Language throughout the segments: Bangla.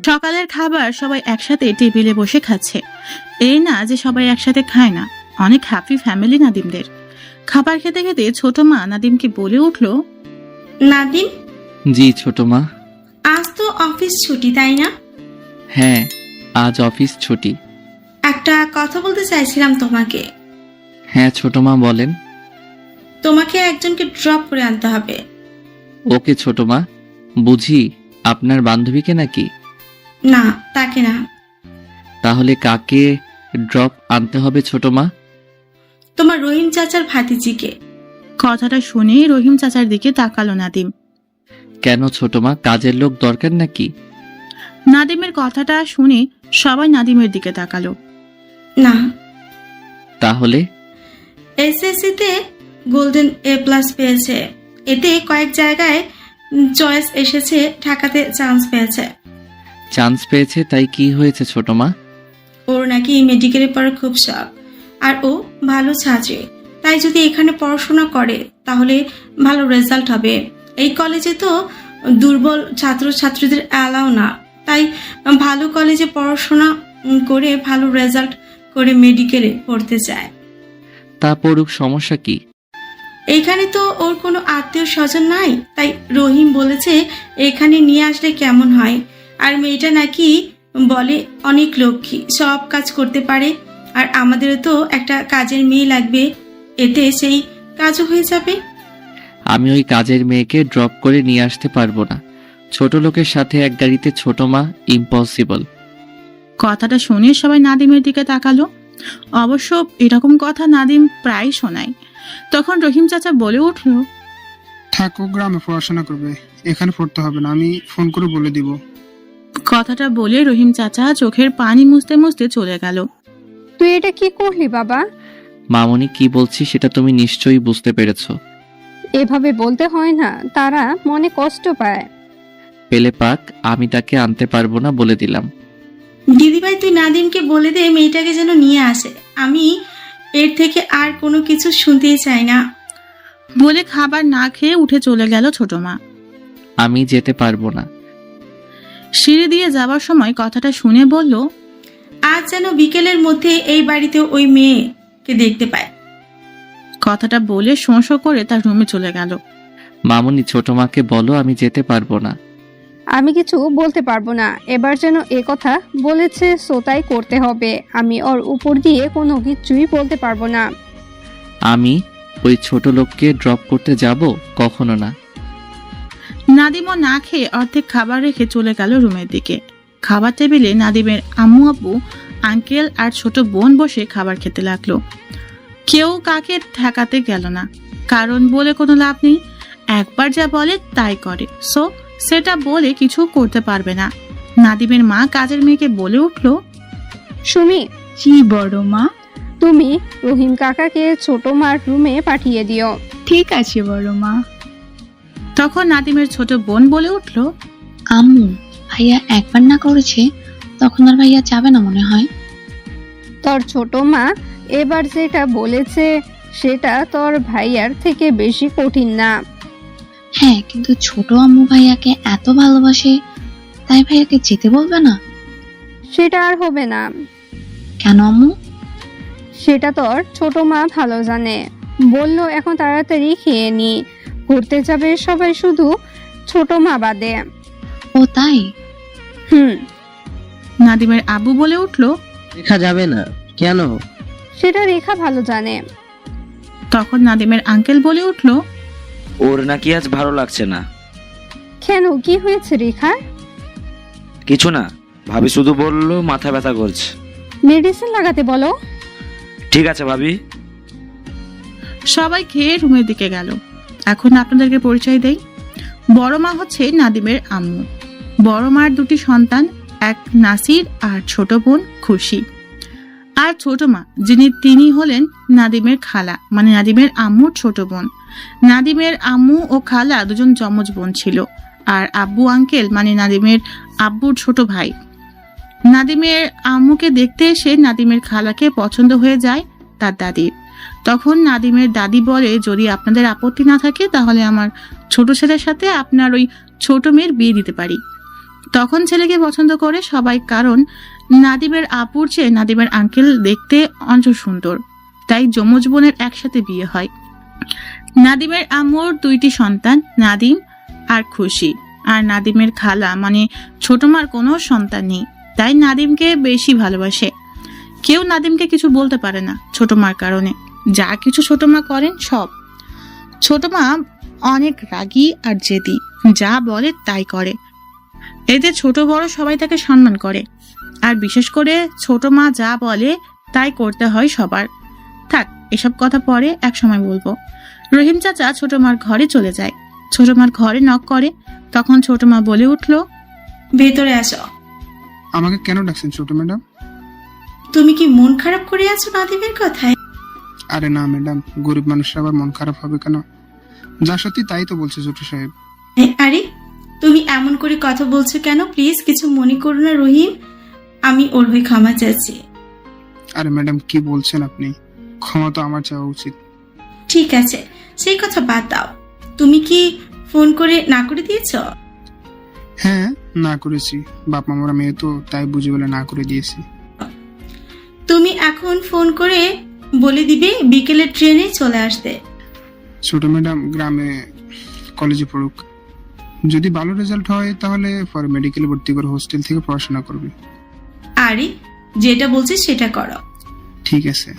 সকালের খাবার সবাই একসাথে টেবিলে বসে খাচ্ছে। এই না যে সবাই একসাথে খায় না, অনেক হ্যাপি ফ্যামিলি নাদিমদের। খাবার খেতে খেতে ছোট মা নাদিমকে বলে উঠল, নাদিম, জি ছোট মা। আজ তো অফিস ছুটি, তাই না? হ্যাঁ, আজ অফিস ছুটি। একটা কথা বলতে চাইছিলাম তোমাকে। হ্যাঁ ছোট মা বলেন। তোমাকে একজনকে ড্রপ করে আনতে হবে। ওকে ছোট মা, বুঝি আপনার বান্ধবীকে নাকি? না, তাকে না। তাহলে কাকে ড্রপ আনতে হবে ছোট মা? তোমার রহিম চাচার ভাতিজিকে। কথাটা শুনে রহিম চাচার দিকে তাকালো নাদিম। কেন ছোট মা, কাজের লোক দরকার নাকি? নাদিমের কথাটা শুনে সবাই নাদিমের দিকে তাকালো। না, তাহলে? এসএসসিতে গোল্ডেন A+ পেয়েছে। এতে কয়েক জায়গায় চয়েস এসেছে, ঢাকাতে চান্স পেয়েছে। চান্স পেয়েছে তাই কি হয়েছে ছোট মা? ওর নাকি মেডিকেলে পড়ার খুব শখ, আর ও ভালো ছাত্রী। তাই যদি এখানে পড়াশোনা করে তাহলে ভালো রেজাল্ট হবে। এই কলেজে তো দুর্বল ছাত্রছাত্রীদের অ্যালাও না, তাই ভালো কলেজে পড়াশোনা করে ভালো রেজাল্ট করে মেডিকেলে পড়তে চায়। তা পড়ুক, সমস্যা কি? এইখানে তো ওর কোনো আত্মীয় স্বজন নাই, তাই রহিম বলেছে এখানে নিয়ে আসলে কেমন হয়। আর মেয়েটা নাকি বলে অনেক লক্ষ্মী, সব কাজ করতে পারে। আর আমাদেরও তো একটা কাজের মেয়ে লাগবে, এতে সেই কাজও হয়ে যাবে। আমি ওই কাজের মেয়েকে ড্রপ করে নিয়ে আসতে পারবো না। ছোট লোকের সাথে এক গাড়িতে ছোট মা, ইম্পসিবল। কথাটা শুনে সবাই নাদিমের দিকে তাকালো। অবশ্য এরকম কথা নাদিম প্রায় শোনায়। তখন রহিম চাচা বলে উঠল, থাকো, গ্রামে পড়াশোনা করবে, এখানে পড়তে হবে না, আমি ফোন করে বলে দিব। কথাটা বলে রহিম চাচা চোখের পানি মুছতে মুছতে চলে গেল। তুই এটা কি করলি বাবা? মামনি কি বলছি সেটা তুমি নিশ্চয়ই বুঝতে পেরেছো। এভাবে বলতে হয় না, তারা মনে কষ্ট পায়। পেলে পাক, আমি তাকে আনতে পারবো না বলে দিলাম। দিদিভাই, তুই নাদিমকে বলে দে মেয়েটাকে যেন নিয়ে আসে। আমি এর থেকে আর কোনো কিছু শুনতেই চাই না। বলে খাবার না খেয়ে উঠে চলে গেল ছোট মা। আমি যেতে পারবো না। সিঁড়ি দিয়ে যাবার সময় কথাটা শুনে বলল, আজ যেন বিকেলের মধ্যে এই বাড়িতে ওই মেয়েকে দেখতে পায়। কথাটা বলে শোঁ শোঁ করে তার রুমে চলে গেল। মামনি ছোট মাকে বলো আমি যেতে পারবো না। আমি কিছু বলতে পারবো না। এবার যেন এ কথা বলেছে, সোতাই করতে হবে। আমি ওর উপর দিয়ে কোনো কিছুই বলতে পারবো না। আমি ওই ছোট লোককে ড্রপ করতে যাব? কখনো না। নাদিমও না খেয়ে অর্ধেক খাবার রেখে চলে গেল রুমের দিকে। খাবার টেবিলে নাদিমের আম্মু আব্বু, আঙ্কেল আর ছোট বোন বসে খাবার খেতে লাগলো। কেউ কাকে ঠেকাতে গেল না, কারণ বলে কোনো লাভ নেই। একবার যা বলে তাই করে, সো সেটা বলে কিছু করতে পারবে না। নাদিমের মা কাজের মেয়েকে বলে উঠল, সুমি, জি বড় মা। তুমি রহিম কাকাকে ছোট মার রুমে পাঠিয়ে দিও। ঠিক আছে বড় মা। তখন নাদিমের ছোট বোন বলে উঠল, আম্মু, ভাইয়া একবার না করেছে, তখন আর ভাইয়া যাবে না মনে হয়। তোর ছোট মা এবার যেটা বলেছে সেটা তোর ভাইয়ার থেকে বেশি কঠিন না। হ্যাঁ, কিন্তু ছোট আম্মু ভাইয়াকে এত ভালোবাসে, তাই ভাইয়াকে যেতে বলবে না? সেটা আর হবে না। কেন আম্মু? সেটা তোর ছোট মা ভালো জানে। বললো এখন তাড়াতাড়ি খেয়ে নি, ঘুরতে যাবে সবাই, শুধু ছোট মা বাদে। ও তাই? নাদিমের আব্বু বলে উঠল, দেখা যাবে না কেন? সেটা রেখা ভালো জানে। তখন নাদিমের আঙ্কেল বলে উঠল, ওর নাকি আজ ভালো লাগছে না। কেন, কি হয়েছে রেখা? কিছু না, ভাবি শুধু বললো মাথা ব্যথা করছে। মেডিসিন লাগাতে বলো। ঠিক আছে ভাবি। সবাই খেয়ে রুমের দিকে গেল। এখন আপনাদেরকে পরিচয় দেই। বড় মা হচ্ছে নাদিমের আম্মু। বড় মার দুটি সন্তান, এক নাসির আর ছোট বোন খুশি। আর ছোট মা তিনি হলেন নাদিমের খালা, মানে নাদিমের আম্মুর ছোট বোন। নাদিমের আম্মু ও খালা দুজন যমজ বোন ছিল। আর আব্বু আঙ্কেল মানে নাদিমের আব্বুর ছোট ভাই। নাদিমের আম্মুকে দেখতে এসে নাদিমের খালাকে পছন্দ হয়ে যায় তার দাদির। তখন নাদিমের দাদি বলে, যদি আপনাদের আপত্তি না থাকে তাহলে আমার ছোট ছেলের সাথে আপনার ওই ছোট মেয়ের বিয়ে দিতে পারি। তখন ছেলেকে পছন্দ করে সবাই, কারণ নাদিমের আপুর চেয়ে নাদিমের আঙ্কেল দেখতে অঞ্চ সুন্দর, তাই যমজ বোনের একসাথে বিয়ে হয়। নাদিমের আম্মুর 2টি সন্তান, নাদিম আর খুশি। আর নাদিমের খালা মানে ছোট মার কোনো সন্তান নেই, তাই নাদিমকে বেশি ভালোবাসে। কেউ নাদিমকে কিছু বলতে পারে না ছোট মার কারণে। যা কিছু ছোট মা করেন সব। ছোট মা অনেক রাগী আর জেদি, যা বলে তাই করে। এতে ছোট বড় সবাই তাকে সম্মান করে, আর বিশেষ করে ছোট মা যা বলে তাই করতে হয় সবার। থাক, এসব কথা পরে এক সময় বলবো। রহিম চাচা ছোট মার ঘরে চলে যায়। ছোট মার ঘরে নক করে, তখন ছোট মা বলে উঠল, ভেতরে আসো। আমাকে কেন ডাকছেন ছোট ম্যাডাম? তুমি কি মন খারাপ করে আছো নাদিমের কথায়? আরে না ম্যাডাম, গরিব মানুষরা আবার মন খারাপ হবে কেন? যা সত্যি তাই তো বলছে ছোট সাহেব। আরে তুমি এমন করে কথা বলছো কেন? প্লিজ কিছু মনে করো না রহিম, আমি ওর হয়ে ক্ষমা চাইছি। আরে ম্যাডাম কি বলছেন আপনি? ক্ষমা তো আমার চাওয়া উচিত। ঠিক আছে, সেই কথা বাদ দাও। তুমি কি ফোন করে না করে দিয়েছ? হ্যাঁ, না করেছি। বাপ মামারা মেয়ে তো, তাই বুঝে বলে না করে দিয়েছি। তুমি এখন ফোন করে বলে দিবে বিকেলের ট্রেনে চলে আসতে। ছোট ম্যাডাম গ্রামে কলেজে পড়ুক, যদি ভালো রেজাল্ট হয় তাহলে পরে মেডিকেলে ভর্তি করে হোস্টেল থেকে পড়াশোনা করবে। আরে যেটা বলছি সেটা করো। ঠিক আছে।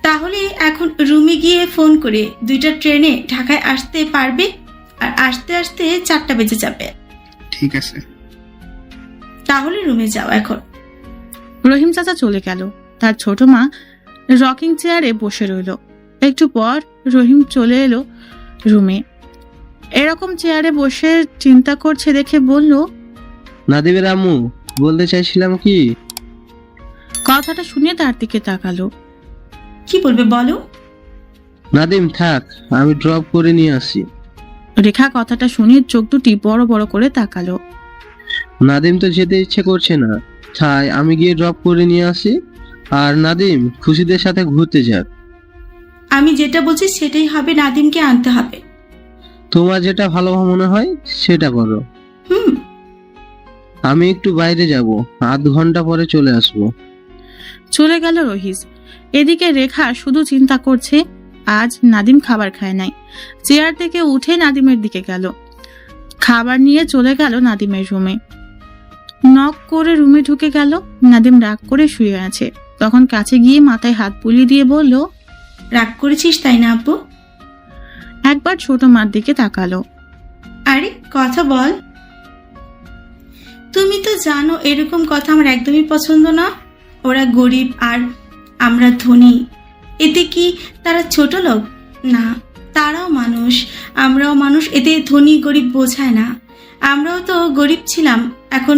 তাহলে এখন রুমে গিয়ে ফোন করে 2টা ট্রেনে ঢাকায় আসতে পারবে, আর আসতে আসতে 4টা বেজে যাবে। ঠিক আছে। তাহলে রুমে যাও এখন। রহিম চাচা চলে গেল। তার ছোট মা রকিং চেয়ারে বসে রইল। একটু পর রহিম চলে এলো রুমে। এরকম চেয়ারে বসে চিন্তা করছে দেখে বলল, নাদিমের আম্মু, বলতে চাইছিলাম কি। কথাটা শুনে তার দিকে তাকালো। কি বলবে বলো? নাদিম থাক, আমি ড্রপ করে নিয়ে আসি। রেখা কথাটা শুনে চোখ দুটি বড় বড় করে তাকালো। নাদিম তো যেতে ইচ্ছে করছে না, তাই আমি গিয়ে ড্রপ করে নিয়ে আসি, আর নাদিম খুশিদের সাথে ঘুরতে যাক। আমি যেটা বলছি সেটাই হবে, নাদিমকে আনতে হবে। তোমার যেটা ভালো মনে হয় সেটা করো। হুম। আমি একটু বাইরে যাব, আধ ঘন্টা পরে চলে আসবো। চলে গেল রহিস। এদিকে রেখা শুধু চিন্তা করছে, আজ নাদিম খাবার খায় নাই। চেয়ার থেকে উঠে নাদিমের দিকে গেল, খাবার নিয়ে চলে গেল নাদিমের রুমে। নক করে রুমে ঢুকে গেল। নাদিম রাগ করে শুয়ে আছে। তখন কাছে গিয়ে মাথায় হাত বুলিয়ে দিয়ে বলল, রাগ করেছিস তাই না আব্বু? একবার ছোট মার দিকে তাকালো। আরে কথা বল। তুমি তো জানো এরকম কথা আমার একদমই পছন্দ না। ওরা গরিব আর আমরা ধনী, এতে কি তারা ছোট লোক? না, তারাও মানুষ, আমরাও মানুষ, এতে ধনী গরিব বোঝায় না। আমরাও তো গরিব ছিলাম, এখন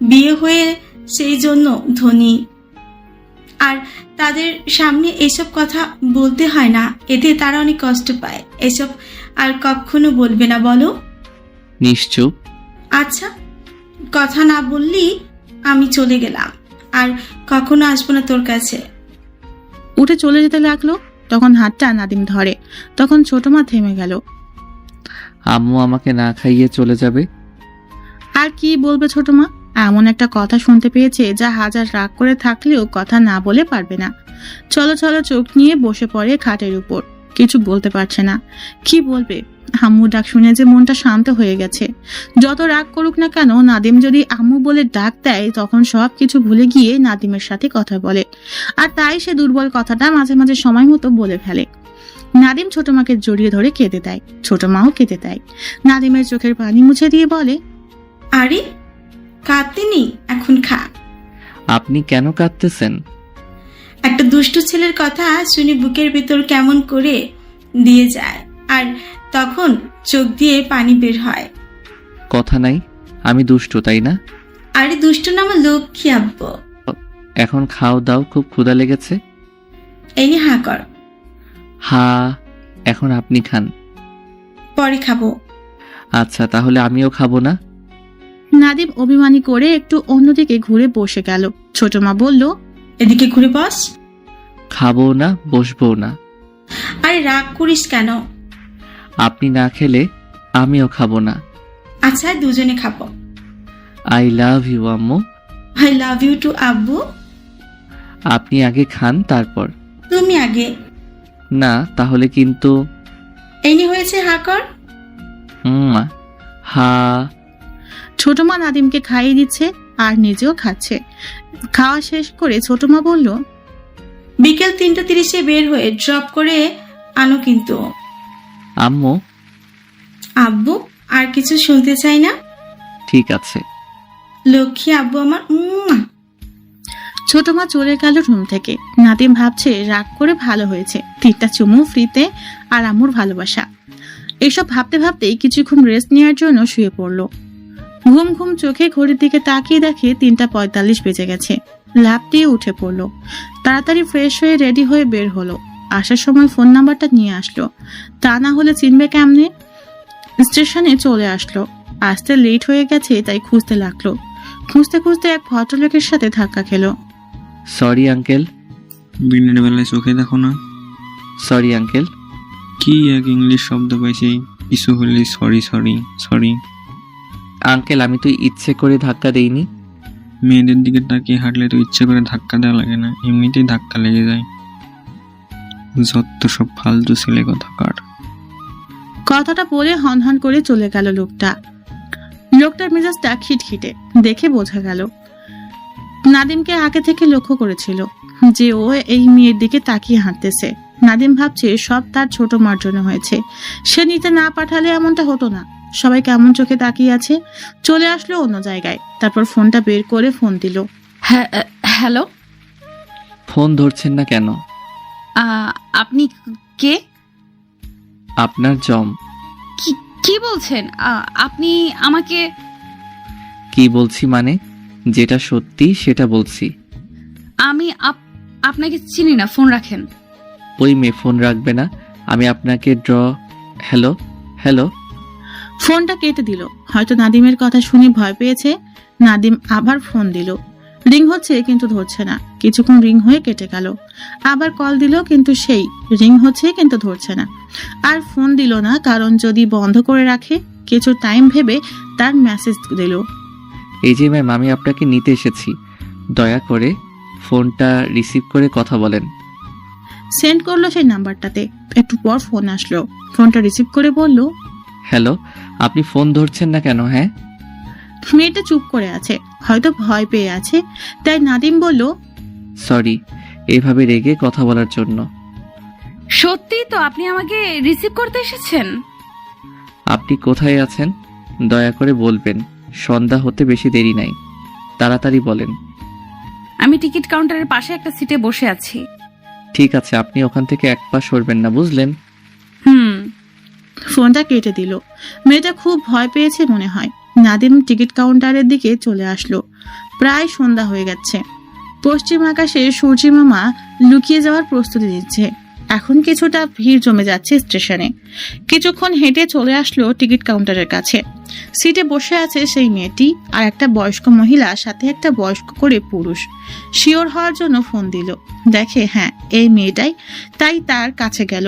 বিয়ে হয়ে সেই জন্য ধনী। আর তাদের সামনে এসব কথা বলতে হয় না, এতে তারা অনেক কষ্ট পায়। এসব আর কখনো বলবে না, বলো? নিশ্চুপ। আচ্ছা, কথা না বললি আমি চলে গেলাম, আর কখনো আসবো না তোর কাছে। উঠে চলে যেতে লাগলো। তখন হাতটা নাদিম ধরে। তখন ছোট মা থেমে গেল। আম্মু আমাকে না খাইয়ে চলে যাবে? আর কি বলবে ছোট মা? এমন একটা কথা শুনতে পেয়েছে যা হাজার রাগ করে থাকলেও কথা না বলে পারবে না। চলো চলো চোখ নিয়ে বসে পড়ে খাটের উপর। কিছু বলতে পারছে না, কি বলবে। আম্মু ডাক শুনে যে মনটা শান্ত হয়ে গেছে। যত রাগ করুক না কেন, নাদিম যদি আম্মু বলে ডাক দেয় তখন সব কিছু ভুলে গিয়ে নাদিমের সাথে কথা বলে। আর তাই সে দুর্বল কথাটা মাঝে মাঝে সময় মতো বলে ফেলে। নাদিম ছোট মাকে জড়িয়ে ধরে কেঁদে দেয়, ছোট মাও কেঁদে দেয়। নাদিমের চোখের পানি মুছে দিয়ে বলে, আরে কাঁদতে নেই, এখন খা। আপনি কেন কাঁদতেছেন? একটা দুষ্টু ছেলের কথা শুনে বুকের ভেতর কেমন করে দিয়ে যায়, আর তখন চোখ দিয়ে পানি বের হয়। কথা নাই, আমি দুষ্টু তাই না? আরে দুষ্টু না, আমার লক্ষ্মী আব্বু। এখন খাও দাও, খুব ক্ষুধা লেগেছে। এই নে, হা কর। হা, এখন আপনি খান। পরে খাবো। আচ্ছা, তাহলে আমিও খাবো না। নাদিম অভিমানী করে একটু অন্যদিকে ঘুরে বসে গেল। ছোট মা বলল, এদিকে ঘুরে বস। খাবো না, বসবো না। আরে রাগ করিস কেন? আপনি না খেলে আমিও খাবো না। আচ্ছা দুজনে খাবো। আই লাভ ইউ আম্মু। আই লাভ ইউ টু আব্বু। আপনি আগে খান তারপর। তুমি আগে। না তাহলে কিন্তু। এনি হয়েছে হাকর। হা। ছোট মা নাদিমকে খাইয়ে দিচ্ছে আর নিজেও খাচ্ছে। খাওয়া শেষ করে ছোট মা বলল, বিকেল 3:30 বের হয়ে ড্রপ করে আনো কিন্তু। আম্মু। আব্বু আর কিছু শুনতে চাই না। ঠিক আছে। লক্ষ্মী আব্বু আমার। ছোট মা চলে গেল রুম থেকে। নাদিম ভাবছে রাগ করে ভালো হয়েছে, 3টা চুমু ফ্রিতে আর আম্মুর ভালোবাসা। এসব ভাবতে ভাবতেই কিছুক্ষণ রেস্ট নেওয়ার জন্য শুয়ে পড়ল। ঘুম ঘুম চোখে ঘড়ির দিকে তাকিয়ে দেখে 3:45 বেজে গেছে। ল্যাপ দিয়ে উঠে পড়ল। তাড়াতাড়ি ফ্রেশ হয়ে রেডি হয়ে বের হলো। আসার সময় ফোন নাম্বারটা নিয়ে আসলো, তা না হলে চিনবে কেমনে। স্টেশনে চলে আসলো। আসতে লেট হয়ে গেছে তাই খুঁজতে লাগলো। খুঁজতে খুঁজতে এক ভদ্রলোকের সাথে ধাক্কা খেলো। Sorry uncle. দিনের বেলায় চোখে দেখো না? Sorry uncle. কি এক ইংলিশ শব্দ পাইছি, কিছু হলে সরি সরি সরি। আঙ্কেল আমি তো ইচ্ছে করে ধাক্কা দেইনি। মেয়েদের দিকে তাকিয়ে হাঁটলে তো ইচ্ছে করে ধাক্কা দেওয়া লাগে না, এমনিতেই ধাক্কা লেগে যায়। যত সব ফালতু ছেলে কথাকার। কথাটা বলে হনহন করে চলে গেল লোকটা। লোকটার মেজাজটা খিটখিটে, দেখে বোঝা গেল নাদিমকে আগে থেকে লক্ষ্য করেছিল যে ও এই মেয়ের দিকে তাকিয়ে হাঁটতেছে। নাদিম ভাবছে সব তার ছোট মার জন্য হয়েছে। সে নিতে না পাঠালে এমনটা হতো না। সবাই কেমন চোখে তাকিয়ে আছে। চলে আসলো অন্য জায়গায়। তারপর ফোনটা বের করে ফোন দিল। হ্যালো। ফোন ধরছেন না কেন? আপনি কে? আপনার জম। কি বলছেন? আপনি আমাকে? কি বলছি মানে যেটা সত্যি সেটা বলছি। আমি আপনাকে চিনি না, ফোন রাখেন। ওই মেয়ে ফোন রাখবে না। আমি আপনাকে হ্যালো হ্যালো। ফোনটা কেটে দিল। হয়তো নাদিমের কথা শুনে ভয় পেয়েছে। নাদিম আবার ফোন দিল। রিং হচ্ছে কিন্তু ধরছে না। কিছুক্ষণ রিং হয়ে কেটে গেল। আবার কল দিল কিন্তু সেই রিং হচ্ছে কিন্তু ধরছে না। আর ফোন দিল না, কারণ যদি বন্ধ করে রাখে। কিছু টাইম ভেবে তার মেসেজ দিল। এই যে ম্যাম আমি আপনাকে নিতে এসেছি, দয়া করে ফোনটা রিসিভ করে কথা বলেন। সেন্ড করলো সেই নাম্বারটাতে। একটু পর ফোন আসলো। ফোনটা রিসিভ করে বলল, হ্যালো। আপনি ফোন ধরছেন না কেন? হ্যাঁ। মেয়েটা চুপ করে আছে, হয়তো ভয় পেয়ে আছে। তাই নাদিম বলল, সরি এইভাবে রেগে কথা বলার জন্য। সত্যি তো আপনি আমাকে রিসিভ করতে এসেছেন? আপনি কোথায় আছেন দয়া করে বলবেন। সন্ধ্যা হতে বেশি দেরি নাই, তাড়াতাড়ি বলেন। আমি টিকিট কাউন্টারের পাশে একটা সিটে বসে আছি। ঠিক আছে, আপনি ওখান থেকে এক পা সরবেন না, বুঝলেন? ফোনটা কেটে দিল। মেয়েটা খুব ভয় পেয়েছে মনে হয়। নাদিম টিকিট কাউন্টারের দিকে চলে আসলো। প্রায় সন্ধ্যা হয়ে গেছে। পশ্চিম আকাশে সূর্যি মামা লুকিয়ে যাওয়ার প্রস্তুতি নিচ্ছে। এখন কিছুটা ভিড় জমে যাচ্ছে স্টেশনে। কিছুক্ষণ হেঁটে চলে আসলো টিকিট কাউন্টারের কাছে। সিটে বসে আছে সেই মেয়েটি আর একটা বয়স্ক মহিলা, সাথে একটা বয়স্ক করে পুরুষ। শিওর হওয়ার জন্য ফোন দিল। দেখে হ্যাঁ এই মেয়েটাই, তাই তার কাছে গেল।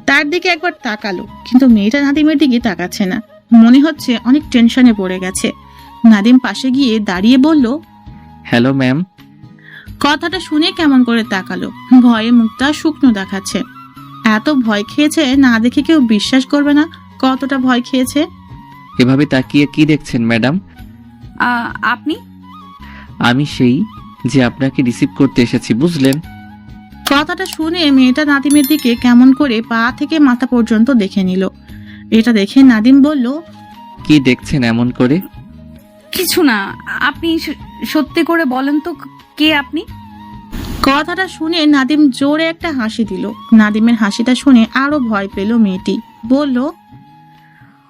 তার দিকে একবার তাকালো, কিন্তু মেয়েটা নাদিমের দিকে তাকাচ্ছে না। মনে হচ্ছে অনেক টেনশনে পড়ে গেছে। নাদিম পাশে গিয়ে দাঁড়িয়ে বলল, হ্যালো ম্যাম। কথাটা শুনে কেমন করে তাকালো। ভয়ে মুখটা শুকনো দেখাচ্ছে। এত ভয় খেয়েছে, না দেখে কেউ বিশ্বাস করবে না কতটা ভয় খেয়েছে। এভাবে তাকিয়ে কি দেখছেন ম্যাডাম? আপনি? আমি সেই যে আপনাকে রিসিভ করতে এসেছি, বুঝলেন? কথাটা শুনে মেয়েটা নাদিমের দিকে কেমন করে পা থেকে মাথা পর্যন্ত দেখে নিল। এটা দেখে নাদিম বলল, কি দেখছেন এমন করে? কিছু না। আপনি সত্যি করে বলেন তো কে আপনি? কথাটা শুনে নাদিম জোরে একটা হাসি দিল। নাদিমের হাসিটা শুনে আরো ভয় পেল মেয়েটি। বলল,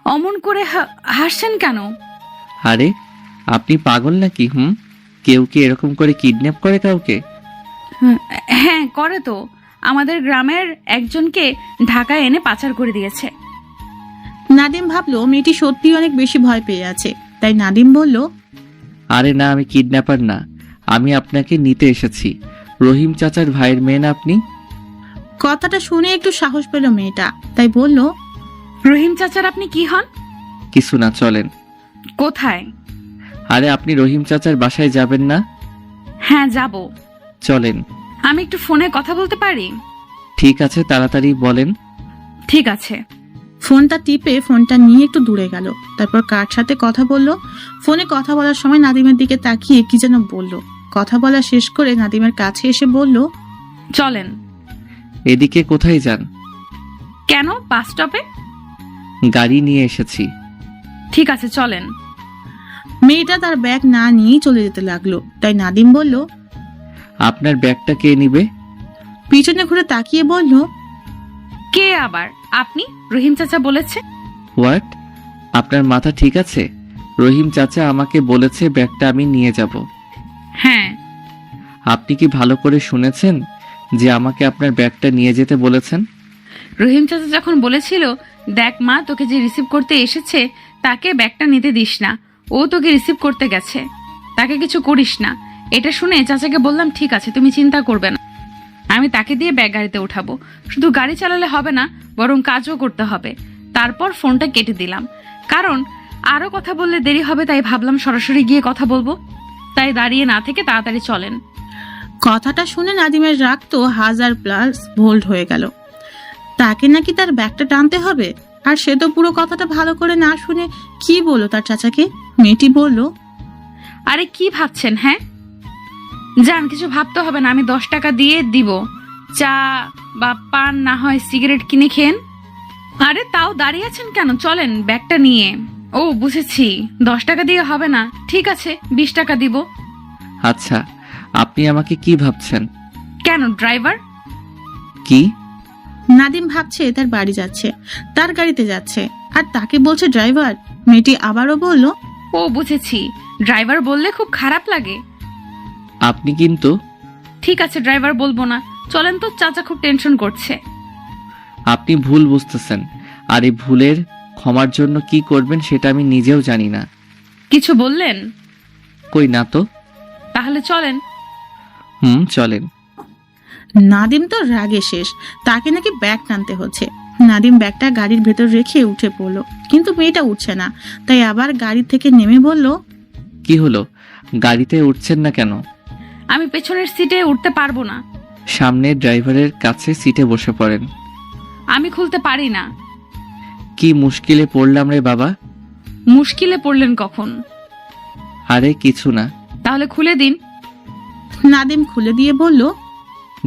অমন করে হাসছেন কেন? আরে আপনি পাগল নাকি? কেউ কি এরকম করে কিডন্যাপ করে কাউকে? হ্যাঁ করে তো। আমাদের গ্রামের একজনকে ঢাকায় এনে পাচার করে দিয়েছে। নাদিম ভাবলো মেয়েটি সত্যি অনেক বেশি ভয় পেয়ে আছে। তাই নাদিম বলল, আরে না, আমি কিডন্যাপার না, আমি আপনাকে নিতে এসেছি। রহিম চাচার ভাইয়ের মেয়ে না আপনি? কথাটা শুনে একটু সাহস পেল মেয়েটা। তাই বলল, রহিম চাচার আপনি কি হন? কিছু না, চলেন। কোথায়? আরে আপনি রহিম চাচার বাসায় যাবেন না? হ্যাঁ যাব। চলেন। আমি একটু ফোনে কথা বলতে পারি? ঠিক আছে, তাড়াতাড়ি বলেন। ঠিক আছে। ফোনটা টিপে ফোনটা নিয়ে একটু দূরে গেল। তারপর কার সাথে কথা বলল। ফোনে কথা বলার সময় নাদিমের দিকে তাকিয়ে কি যেন বলল। কথা বলা শেষ করে নাদিমের কাছে এসে বলল, চলেন। এদিকে কোথায় যান? কেন, বাস স্টপে। গাড়ি নিয়ে এসেছি। ঠিক আছে চলেন। মেয়েটা তার ব্যাগ না নিয়েই চলে যেতে লাগলো। তাই নাদিম বলল, আপনার ব্যাগটা কে নিবে? পিছনে ঘুরে তাকিয়ে বলল, কে আবার? আপনি? রহিম চাচা বলেছে। হোয়াট? আপনার মাথা ঠিক আছে? রহিম চাচা আমাকে বলেছে ব্যাগটা আমি নিয়ে যাব। হ্যাঁ। আপনি কি ভালো করে শুনেছেন যে আমাকে আপনার ব্যাগটা নিয়ে যেতে বলেছেন? রহিম চাচা যখন বলেছিল, দেখ মা, তোকে যে রিসিভ করতে এসেছে তাকে ব্যাগটা নিতে দিস না, ও তোকে রিসিভ করতে গেছে, তাকে কিছু করিস না। এটা শুনে চাচাকে বললাম, ঠিক আছে তুমি চিন্তা করবে না, আমি তাকে দিয়ে ব্যাগ গাড়িতে উঠাবো। শুধু গাড়ি চালালে হবে না, বরং কাজও করতে হবে। তারপর ফোনটা কেটে দিলাম, কারণ আরো কথা বললে দেরি হবে, তাই ভাবলাম সরাসরি গিয়ে কথা বলবো। তাই দাঁড়িয়ে না থেকে তাড়াতাড়ি চলেন। কথাটা শুনে নাদিমের রাগ তো 1000+ ভোল্ট হয়ে গেল। তাকে নাকি তার ব্যাগটা টানতে হবে, আর সে তো পুরো কথাটা ভালো করে না শুনে কি বলল তার চাচাকে। মেয়েটি বলল, আরে কি ভাবছেন? হ্যাঁ যান, কিছু ভাবতে হবে না, আমি 10 টাকা দিয়ে দিব, চা বা পান না হয় সিগারেট কিনে খেন। আরে তাও দাঁড়িয়ে আছেন কেন, চলেন ব্যাগটা নিয়ে। ও বুঝেছি, 10 টাকা দিয়ে হবে না, ঠিক আছে 20 টাকা দিব। আচ্ছা, আপনি আমাকে কি ভাবছেন? কেন, ড্রাইভার? কি? নাদিম ভাবছে তার বাড়ি যাচ্ছে, তার গাড়িতে যাচ্ছে, আর তাকে বলছে ড্রাইভার। মেয়েটি আবারও বলল, ও বুঝেছি, ড্রাইভার বললে খুব খারাপ লাগে। আপনি কিন্তু। ঠিক আছে ড্রাইভার বলবো না, চলেন তো, চাচা খুব টেনশন করছে। আপনি ভুল বুঝতেছেন, আর এই ভুলের ক্ষমার জন্য কি করবেন সেটা আমি নিজেও জানি না। কিছু বললেন? কই না তো। তাহলে চলেন। চলেন। নাদিম তো রাগে শেষ, তাকে নাকি ব্যাগ টানতে হচ্ছে। নাদিম ব্যাগটা গাড়ির ভেতর রেখে উঠে পড়লো, কিন্তু মেয়েটা উঠছে না। তাই আবার গাড়ি থেকে নেমে বলল, কি হলো, গাড়িতে উঠছেন না কেন? আমি পেছনের সিটে উঠতে পারবো না। সামনে ড্রাইভারের কাছে সিটে বসে পড়েন। আমি খুলতে পারি না। কি মুশকিলে পড়লাম রে বাবা। মুশকিলে পড়লেন কখন? আরে কিছু না। তাহলে খুলে দিন। নাদিম খুলে দিয়ে বলল,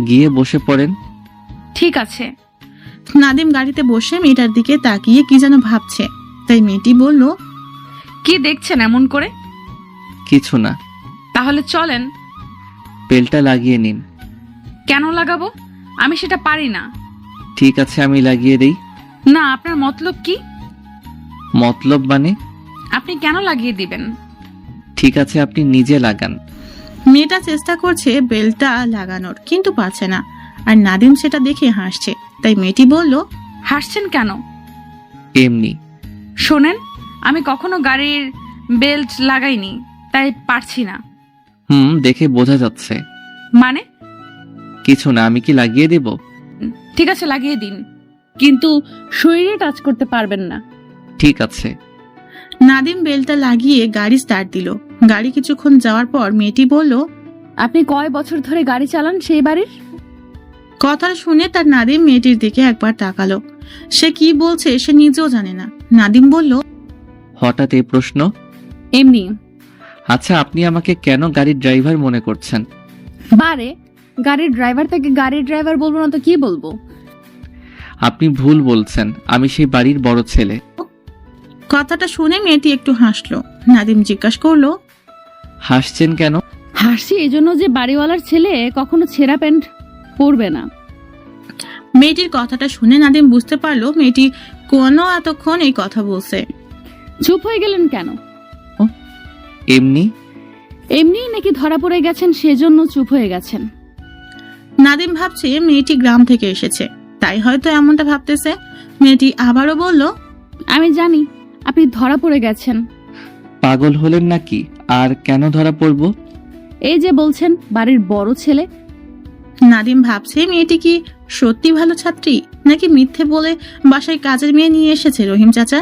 গিয়ে বসে পড়েন। ঠিক আছে। নাদিম গাড়িতে বসে মেয়েটার দিকে তাকিয়ে কি যেন ভাবছে। তাই মেয়েটি বলল, কি দেখছেন এমন করে? কিছু না। তাহলে চলেন। বেলটা লাগিয়ে নিন। কেন লাগাবো? আমি সেটা পারি না। ঠিক আছে, আমি লাগিয়ে দেই। না, আপনার মতলব কি? মতলব মানে? আপনি কেন লাগিয়ে দিবেন? ঠিক আছে, আপনি নিজে লাগান। মেয়েটা চেষ্টা করছে বেলটা লাগানোর, কিন্তু পারছে না। আর নাদিম সেটা দেখে হাসছে। তাই মেয়েটি বলল, হাসছেন কেন? এমনি। শোনেন, আমি কখনো গাড়ির বেল্ট লাগাইনি, তাই পারছি না। দেখে বোঝা যাচ্ছে। মানে? কিছু না, আমি কি লাগিয়ে দেব? ঠিক আছে লাগিয়ে দিন, কিন্তু শরীরে টাচ করতে পারবেন না। ঠিক আছে। নাদিম বেলটা লাগিয়ে গাড়ি স্টার্ট দিল। গাড়ি কিছুক্ষণ যাওয়ার পর মেয়েটি বলল, আপনি কয় বছর ধরে গাড়ি চালান সেই বাড়ির? কথাটা শুনে তার নাদিম মেয়েটির দিকে একবার তাকালো। সে কি বলছে সে নিজেও জানে না। নাদিম বলল, হঠাৎ এই প্রশ্ন? এমনি। আচ্ছা, আপনি আমাকে কেন গাড়ির ড্রাইভার মনে করছেন? বারে, গাড়ির ড্রাইভার থেকে গাড়ির ড্রাইভার বলবো না তো কি বলবো? আপনি ভুল বলছেন, আমি সেই বাড়ির বড় ছেলে। কথাটা শুনে মেয়েটি একটু হাসলো। নাদিম জিজ্ঞাসা করলো, হাসছেন কেন? হাসি এজন্য যে বাড়িওয়ালার ছেলে কখনো ছেঁড়া প্যান্ট পরবে না। মেয়েটির কথাটা শুনে নাদিম বুঝতে পারলো মেয়েটি কোনো এতক্ষণ এই কথা বলছে। চুপ হয়ে গেলেন কেন? এমনি। এমনি নাকি ধরা পড়ে গেছেন সেজন্য চুপ হয়ে গেছেন? নাদিম ভাবছে মেয়েটি গ্রাম থেকে এসেছে, তাই হয়তো এমনটা ভাবতেছে। মেয়েটি আবারও বলল, আমি জানি আপনি ধরা পড়ে গেছেন। পাগল হলেন নাকি? আর কেন ধরা পড়বো? এই যে বলছেন বাড়ির বড় ছেলে। নাদিম ভাবছে মেয়েটি কি সত্যি ভালো ছাত্রী, নাকি মিথ্যে বলে বাসায় কাজের মেয়ে নিয়ে এসেছে রহিম চাচা।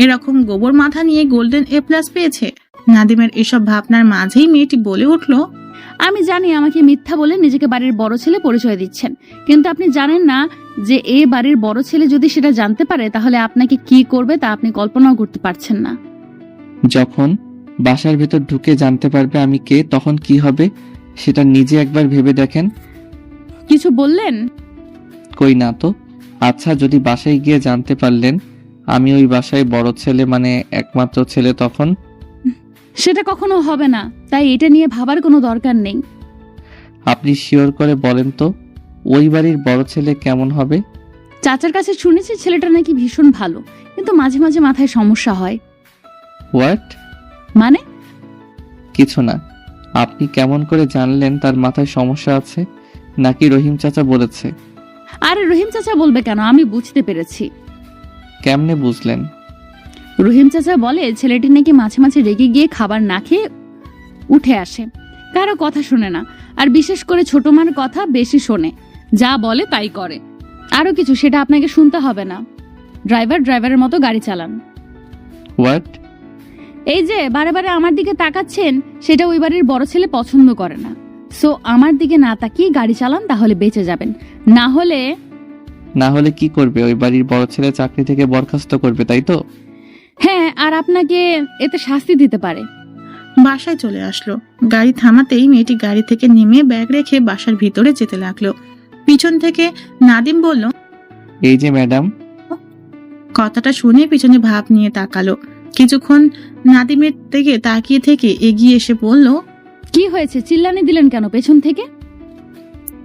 এরকম গোবর মাথা নিয়ে গোল্ডেন A+ পেয়েছে। নাদিমের এসব ভাবনার মাঝেই মেয়েটি বলে উঠল, আমি জানি আমাকে মিথ্যা বলে নিজেকে বাড়ির বড় ছেলে পরিচয় দিচ্ছেন, কিন্তু আপনি জানেন না যে এ বাড়ির বড় ছেলে যদি সেটা জানতে পারে তাহলে আপনাকে কি করবে তা আপনি কল্পনাও করতে পারছেন না। যখন বাসার ভেতর ঢুকে জানতে পারবে আমি কে, তখন কি হবে সেটা নিজে একবার ভেবে দেখেন। কিছু বললেন? কই না তো। আচ্ছা, যদি বাসায় গিয়ে জানতে পারলেন আমি ওই বাসায় বড় ছেলে, মানে একমাত্র ছেলে, তখন? সেটা কখনো হবে না, তাই এটা নিয়ে ভাবার কোনো দরকার নেই। আপনি শিওর করে বলেন তো ওই বাড়ির বড় ছেলে কেমন হবে? চাচার কাছে শুনেছি ছেলেটা নাকি ভীষণ ভালো, কিন্তু মাঝে মাঝে মাথায় সমস্যা হয়। হোয়াট? মানে? কিছু না। আপনি কেমন করে জানলেন তার মাথায় সমস্যা আছে? নাকি রহিম চাচা বলেছে? আরে রহিম চাচা বলবে কেন, আমি বুঝতে পেরেছি। কেমনে বুঝলেন? রহিম চাচা বলে ছেলেটি নাকি মাঝে মাঝে রেগে গিয়ে খাবার না খেয়ে উঠে আসে, কারো কথা শোনে না, আর বিশেষ করে ছোট মার কথা বেশি শোনে, যা বলে তাই করে। আরো কিছু, সেটা আপনাকে শুনতে হবে না। ড্রাইভারের মতো গাড়ি চালান। হোয়াট? এই যে বারে বারে আমার দিকে তাকাচ্ছেন, সেটা ওই বাড়ির বড় ছেলে পছন্দ করে না। সো আমার দিকে না তাকিয়ে গাড়ি চালান, তাহলে বেঁচে যাবেন। না হলে কি করবে? ওই বাড়ির বড় ছেলে চাকরি থেকে বরখাস্ত করবে, তাই তো? হ্যাঁ, আর আপনাকে এতে শাস্তি দিতে পারে। বাসায় চলে আসলো। গাড়ি থামাতেই মেয়েটি গাড়ি থেকে নেমে ব্যাগ রেখে বাসার ভিতরে যেতে লাগলো। পিছন থেকে নাদিম বলল, এই যে ম্যাডাম। কথাটা শুনে পিছনে ভাব নিয়ে তাকালো। কিছুক্ষণ নাদিমের দিকে তাকিয়ে থেকে এগিয়ে এসে বলল, কি হয়েছে, চিল্লানি দিলেন কেন পেছন থেকে?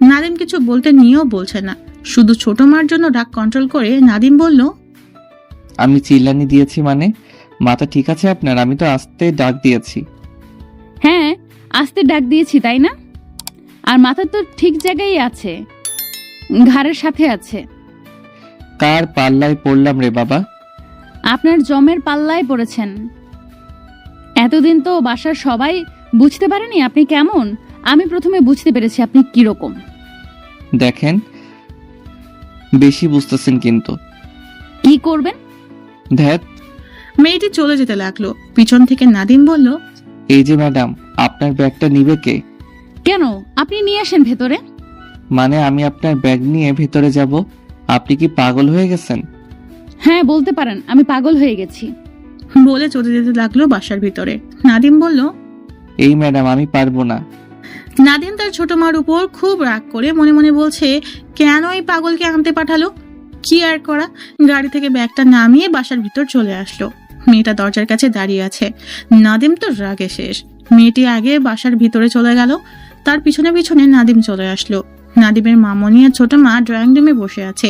নাদিম কিছু বলতে নিয়েও বলছে না, শুধু ছোট মার জন্য রাগ কন্ট্রোল করে নাদিম বলল, আমি চিল্লানি দিয়েছি মানে? মাথা ঠিক আছে আপনার? আমি তো আস্তে ডাক দিয়েছি। হ্যাঁ, আস্তে ডাক দিয়েছি, তাই না? আর মাথা তো ঠিক জায়গায় আছে, ঘাড়ের সাথে আছে। কার পাল্লায় পড়লাম রে বাবা? আপনার জমের পাল্লায় পড়েছেন। এতদিন তো বাসার সবাই বুঝতে পারেনি আপনি কেমন। আমি প্রথমে বুঝতে পেরেছি আপনি কিরকম। দেখেন, বেশি বুঝতেছেন কিন্তু। কি করবেন? ধ্যাত। মেয়েটি চলে যেতে লাগলো। পিছন থেকে নাদিম বলল, এই যে ম্যাডাম, আপনার ব্যাগটা নিবে কে? কেন, আপনি নিয়ে আসেন ভেতরে। মানে আমি আপনার ব্যাগ নিয়ে ভেতরে যাব? আপনি কি পাগল হয়ে গেছেন? হ্যাঁ, বলতে পারেন আমি পাগল হয়ে গেছি। বলে চলে যেতে লাগলো বাসার ভিতরে। নাদিম বলল, এই ম্যাডাম, আমি পারবো না। নাদিম তার ছোট মার উপর খুব রাগ করে মনে মনে বলছে, কেন এই পাগলকে আনতে পাঠালো। কি আর করা, গাড়ি থেকে ব্যাগটা নামিয়ে বাসার ভিতর চলে আসলো। মেয়েটা দরজার কাছে দাঁড়িয়ে আছে। নাদিম তো রাগে শেষ। মেয়েটি আগে বাসার ভিতরে চলে গেল, তার পিছনে পিছনে নাদিম চলে আসলো। নাদিমের মামনি আর ছোট মা ড্রয়িং রুমে বসে আছে।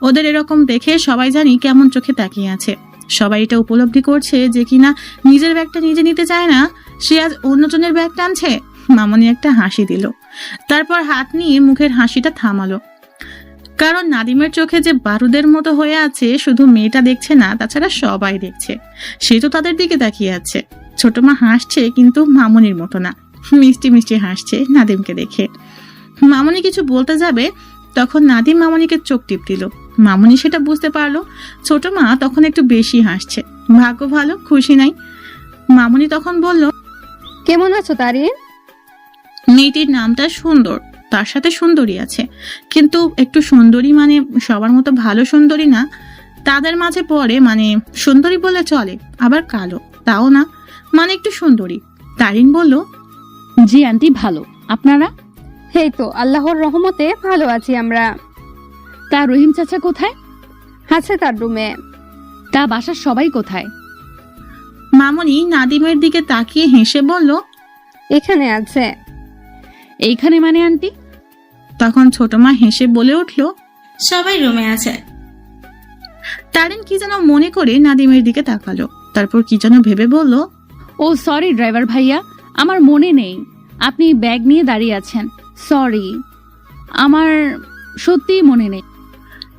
ওদের এরকম দেখে সবাই জানি কেমন চোখে তাকিয়ে আছে। সবাই এটা উপলব্ধি করছে যে কিনা নিজের ব্যাগটা নিজে নিতে চায় না, সে আজ অন্যজনের ব্যাগ টানছে। মামনি একটা হাসি দিল, তারপর হাত নিয়ে মুখের হাসিটা থামালো। কারণ নাদিমের চোখে যে বারুদের মতো হয়ে আছে শুধু মেয়েটা দেখছে না, তাছাড়া সবাই দেখছে। সে তো তাদের দিকে তাকিয়ে আছে। ছোট মা হাসছে, কিন্তু মামনির মতো না, মিষ্টি মিষ্টি হাসছে নাদিমকে দেখে। মামনি কিছু বলতে যাবে, তখন নাদিম মামনিকে চোখ টিপ দিল। মামনি সেটা বুঝতে পারলো। ছোট মা তখন একটু বেশি হাসছে। ভাগ্য ভালো, খুশি নাই। মামনি তখন বলল, কেমন আছো তারিন? মেয়েটির নামটা সুন্দর, তার সাথে সুন্দরী আছে, কিন্তু একটু সুন্দরী মানে সবার মতো ভালো সুন্দরী না, তাদের মাঝে পড়ে। মানে সুন্দরী বলে চলে, আবার কালো তাও না, মানে একটু সুন্দরী। তারিন বলল, জি আন্টি, ভালো। আপনারা? এই তো আল্লাহর রহমতে ভালো আছি আমরা। তা রহিম চাচা কোথায়? আছে তার রুমে। তা বাসার সবাই কোথায়? মামনি নাদিমের দিকে তাকিয়ে হেসে বলল, এখানে আছে। এইখানে মানে আন্টি? তখন ছোট মা হেসে বলে উঠল, সবাই রুমে আছে। তারিন কি যেন মনে করে নাদিমের দিকে তাকালো, তারপর কি যেন ভেবে বলল, ও সরি ড্রাইভার ভাইয়া, আমার মনে নেই আপনি ব্যাগ নিয়ে দাঁড়িয়ে আছেন। সরি, আমার সত্যিই মনে নেই।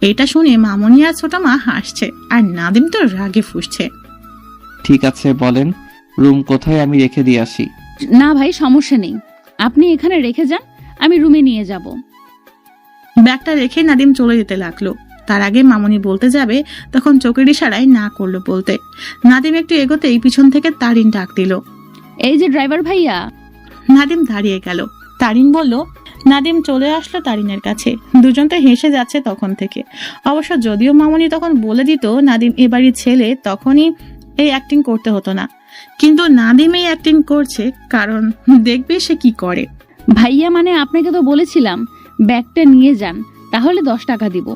এটা শুনে মামনি আর ছোট মা হাসছে, আর নাদিম তো রাগে ফুঁসছে। ঠিক আছে, বলেন রুম কোথায়, আমি রেখে দিয়ে আসি। না ভাই, সমস্যা নেই, আপনি এখানে রেখে যান, আমি রুমে নিয়ে যাব। ব্যাগটা রেখে নাদিম চলে যেতে লাগলো। তার আগে মামনি বলতে যাবে, তখন চোখের ইশারায় না করলো বলতে। নাদিম একটু এগোতেই পিছন থেকে তারিন ডাক দিল। এই যে ড্রাইভার ভাইয়া। নাদিম দাঁড়িয়ে গেল। তারিন বলল। নাদিম চলে আসলো তারিনের কাছে। দুজন তো হেসে যাচ্ছে তখন থেকে। অবশ্য যদিও মামনি তখন বলে দিত নাদিম এবারই ছেলে, তখনই এই অ্যাক্টিং করতে হতো না, কিন্তু নাদিম এই অ্যাক্টিং করছে কারণ দেখবে সে কি করে। ভাইয়া মানে আপনাকে তো বলেছিলাম ব্যাগটা নিয়ে যান, তাহলে 10 টাকা দিব।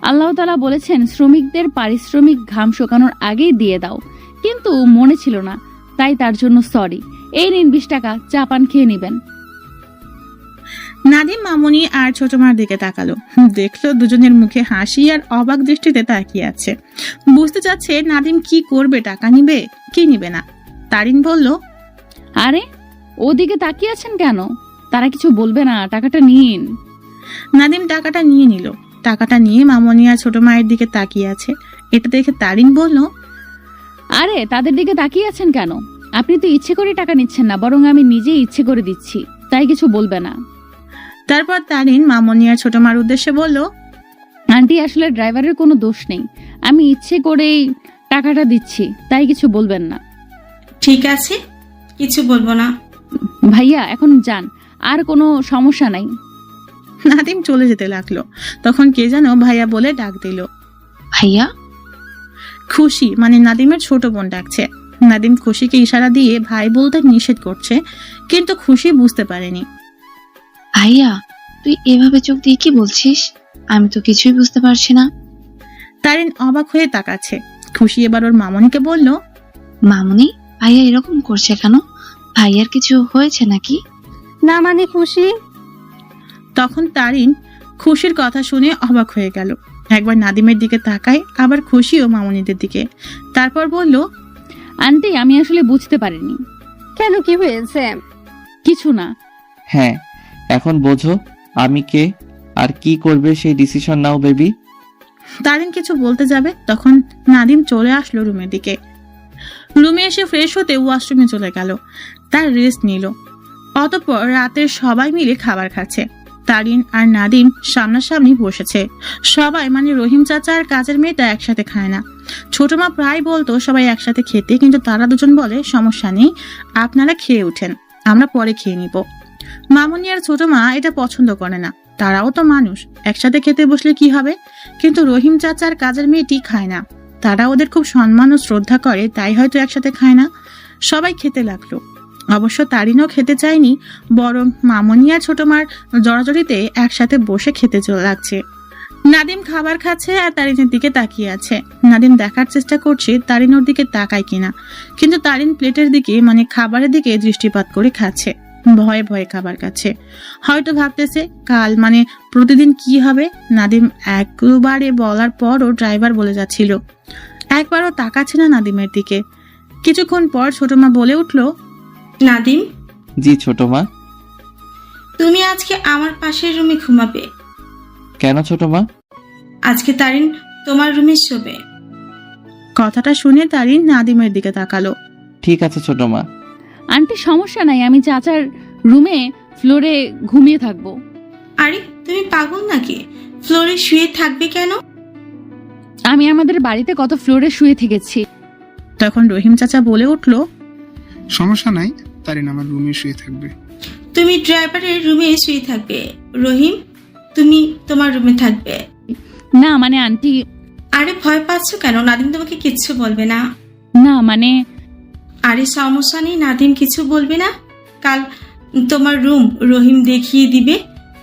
আল্লাহ তাআলা বলেছেন শ্রমিকদের পারিশ্রমিক ঘাম শুকানোর আগেই দিয়ে দাও, কিন্তু মনে ছিল না, তাই তার জন্য সরি। এই নিন 20 টাকা, চা পান খেয়ে নেবেন। নাদিম মামনি আর ছোট মার দিকে তাকালো। দেখলো দুজনের মুখে হাসি আর অবাক দৃষ্টিতে তাকিয়ে আছে। বুঝতে চাচ্ছে নাদিম কি করবে, টাকা নিবে কি নিবে না। তারিন বলল, আরে ওদিকে তাকিয়ে আছেন কেন? তারা কিছু বলবে না, টাকাটা নিন। নাদিম টাকাটা নিয়ে নিল। টাকাটা নিয়ে মামনি আর ছোট মায়ের দিকে তাকিয়ে আছে। এটা দেখে তারিন বলল, আরে তাদের দিকে তাকিয়ে আছেন কেন? আপনি তো ইচ্ছে করে টাকা নিচ্ছেন না, বরং আমি নিজেই ইচ্ছে করে দিচ্ছি, তাই কিছু বলবে না। তারপর তারিন মামনি আর ছোট মার উদ্দেশ্যে বলল, আন্টি আসলে ড্রাইভারের কোনো দোষ নেই, আমি ইচ্ছে করেই টাকাটা দিচ্ছি, তাই কিছু বলবেন না। ঠিক আছে, কিছু বলবো না। ভাইয়া এখন যান, আর কোনো সমস্যা নাই। নাদিম চলে যেতে লাগলো। তখন কে যেন ভাইয়া বলে ডাক দিল। ভাইয়া? খুশি মানে নাদিমের ছোট বোন ডাকছে। নাদিম খুশিকে ইশারা দিয়ে ভাই বলতে নিষেধ করছে, কিন্তু খুশি বুঝতে পারেনি। ভাইয়া, তুই এভাবে চোখ দিয়ে কি বলছিস? আমি তো কিছুই বুঝতে পারছি না। তারিন অবাক হয়ে তাকাচ্ছে। খুশি এবার ওর মামনিকে বলল, মামুনি, ভাইয়া এরকম করছে কেন? ভাইয়ার কিছু হয়েছে নাকি? না মানে খুশি। তখন তারিন খুশির কথা শুনে অবাক হয়ে গেল। একবার নাদিমের দিকে তাকায়, আবার খুশি ও মামনিদের দিকে। তারপর বলল, আন্টি আমি আসলে বুঝতে পারিনি। কেন, কি হয়েছে? কিছু না। হ্যাঁ, এখন বোঝো আমি কে আর কি করবে সেই ডিসিশন নাও বেবি। তারিন কিছু বলতে যাবে, তখন নাদিম চলে আসলো রুমের দিকে। রুমে এসে ফ্রেশ হতে ওয়াশরুমে চলে গেল। তার রেস্ট নিল। অতঃপর রাতের সবাই মিলে খাবার খাচ্ছে। তারিন আর নাদিম সামনাসামনি বসেছে। সবাই মানে রহিম চাচা আর কাজের মেয়েটা একসাথে খায় না। ছোট মা প্রায় বলতো সবাই একসাথে খেতে, কিন্তু তারা দুজন বলে সমস্যা নেই, আপনারা খেয়ে উঠেন, আমরা পরে খেয়ে নিব। মামনি আর ছোট মা এটা পছন্দ করে না। তারাও তো মানুষ, একসাথে খেতে বসলে কি হবে। কিন্তু রহিম চাচা আর কাজের মেয়েটি খায় না। তারা ওদের খুব সম্মান ও শ্রদ্ধা করে, তাই হয়তো একসাথে খায় না। সবাই খেতে লাগলো। অবশ্য তারিনও খেতে চায়নি, বরং মামনি আর ছোট মার জড়াজড়িতে একসাথে বসে খেতে লাগছে। নাদিম খাবার খাচ্ছে আর তারিনের দিকে তাকিয়ে আছে। নাদিম দেখার চেষ্টা করছে তারিন ওর দিকে তাকায় কিনা, কিন্তু তারিন প্লেটের দিকে মানে খাবারের দিকে দৃষ্টিপাত করে খাচ্ছে। ভয়ে ভয়ে খাবার খাচ্ছে। হয়তো ভাবতেছে কাল মানে প্রতিদিন কি হবে। নাদিম একবারে বলার পরও ড্রাইভার বলে যাচ্ছিল। একবারও তাকাচ্ছে না নাদিমের দিকে। কিছুক্ষণ পর ছোট মা বলে উঠলো, নাদিম, জি ছোট মা। তুমি আজকে আমার পাশের রুমে ঘুমাবে। কেন ছোট মা? আজকে তারিন তোমার রুমে শোবে। কথাটা শুনে তারিন নাদিমের দিকে তাকালো। ঠিক আছে ছোট মা। আন্টি সমস্যা নাই, আমি চাচার রুমে ফ্লোরে ঘুমিয়ে থাকবো। আরে তুমি পাগল নাকি? ফ্লোরে শুয়ে থাকবে কেন? আমি আমাদের বাড়িতে কত ফ্লোরে শুয়ে থেকেছি। তখন রহিম চাচা বলে উঠলো, সমস্যা নাই, তারিন আমার রুমে শুয়ে থাকবে। তুমি ড্রাইভারের রুমে শুয়ে থাকবে। রহিম, তুমি তোমার রুমে থাকবে। না মানে আন্টি। আরে ভয় পাচ্ছ কেন? নাদিম তোমাকে কিচ্ছু বলবে না। না মানে। আরে সমস্যা নেই, নাদিম কিছু বলবে না। কাল তোমার রুম রহিম দেখিয়ে দিবে,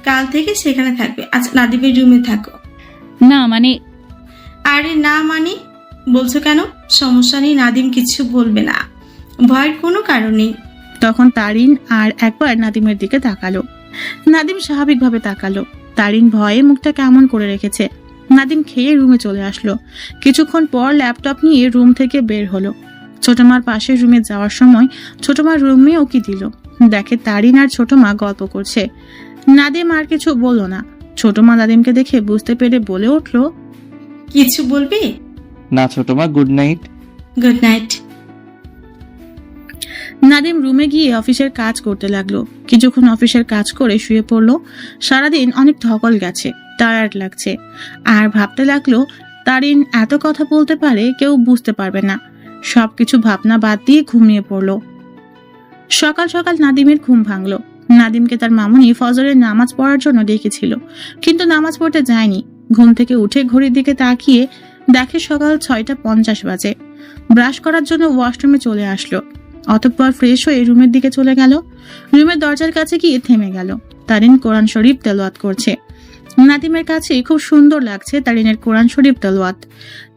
কাল থেকে সেখানে থাকবে। আচ্ছা নাদিমের রুমে থাকো। না মানে। আরে না মানে বলছো কেন? সমস্যা নেই, নাদিম কিছু বলবে না, ভয়ের কোনো কারণ নেই। তখন তারিন আর একবার নাদিমের দিকে তাকালো। নাদিম স্বাভাবিকভাবে তাকালো। তারিন ভয়ে মুখটা কেমন করে রেখেছে। নাদিম খেয়ে রুমে চলে আসলো। কিছুক্ষণ পর ল্যাপটপ নিয়ে রুম থেকে বের হলো। ছোট মার পাশের রুমে যাওয়ার সময় ছোট মার রুমে ওকি দিল। দেখে তারিন আর ছোট মা গল্প করছে। নাদিম আর কিছু বলল না। ছোট মা নাদিমকে দেখে বুঝতে পেরে বলে উঠলো, কিছু বলবে? না ছোট মা, good night. Good night. Nadeem রুমে গিয়ে অফিসের কাজ করতে লাগলো। কিছুক্ষণ অফিসের কাজ করে শুয়ে পড়লো। সারাদিন অনেক ধকল গেছে, টায়ার্ড লাগছে। আর ভাবতে লাগলো তারিন এত কথা বলতে পারে, কেউ বুঝতে পারবে না। সবকিছু ভাবনা বাদ দিয়ে ঘুমিয়ে পড়ল। সকাল সকাল নাদিমের ঘুম ভাঙলো। নাদিমকে তার মামুনি ফজরের নামাজ পড়ার জন্য ডেকেছিল, কিন্তু নামাজ পড়তে যায়নি। ঘুম থেকে উঠে ঘড়ির দিকে তাকিয়ে দেখে সকাল 6:50 বাজে। ব্রাশ করার জন্য ওয়াশরুমে চলে আসলো। অতঃপর ফ্রেশ হয়ে রুমের দিকে চলে গেল। রুমের দরজার কাছে গিয়ে থেমে গেল। তারিন কোরআন শরীফ তেলাওয়াত করছে। নাদিমের কাছে খুব সুন্দর লাগছে তারিনের কোরআন শরীফ তেলাওয়াত।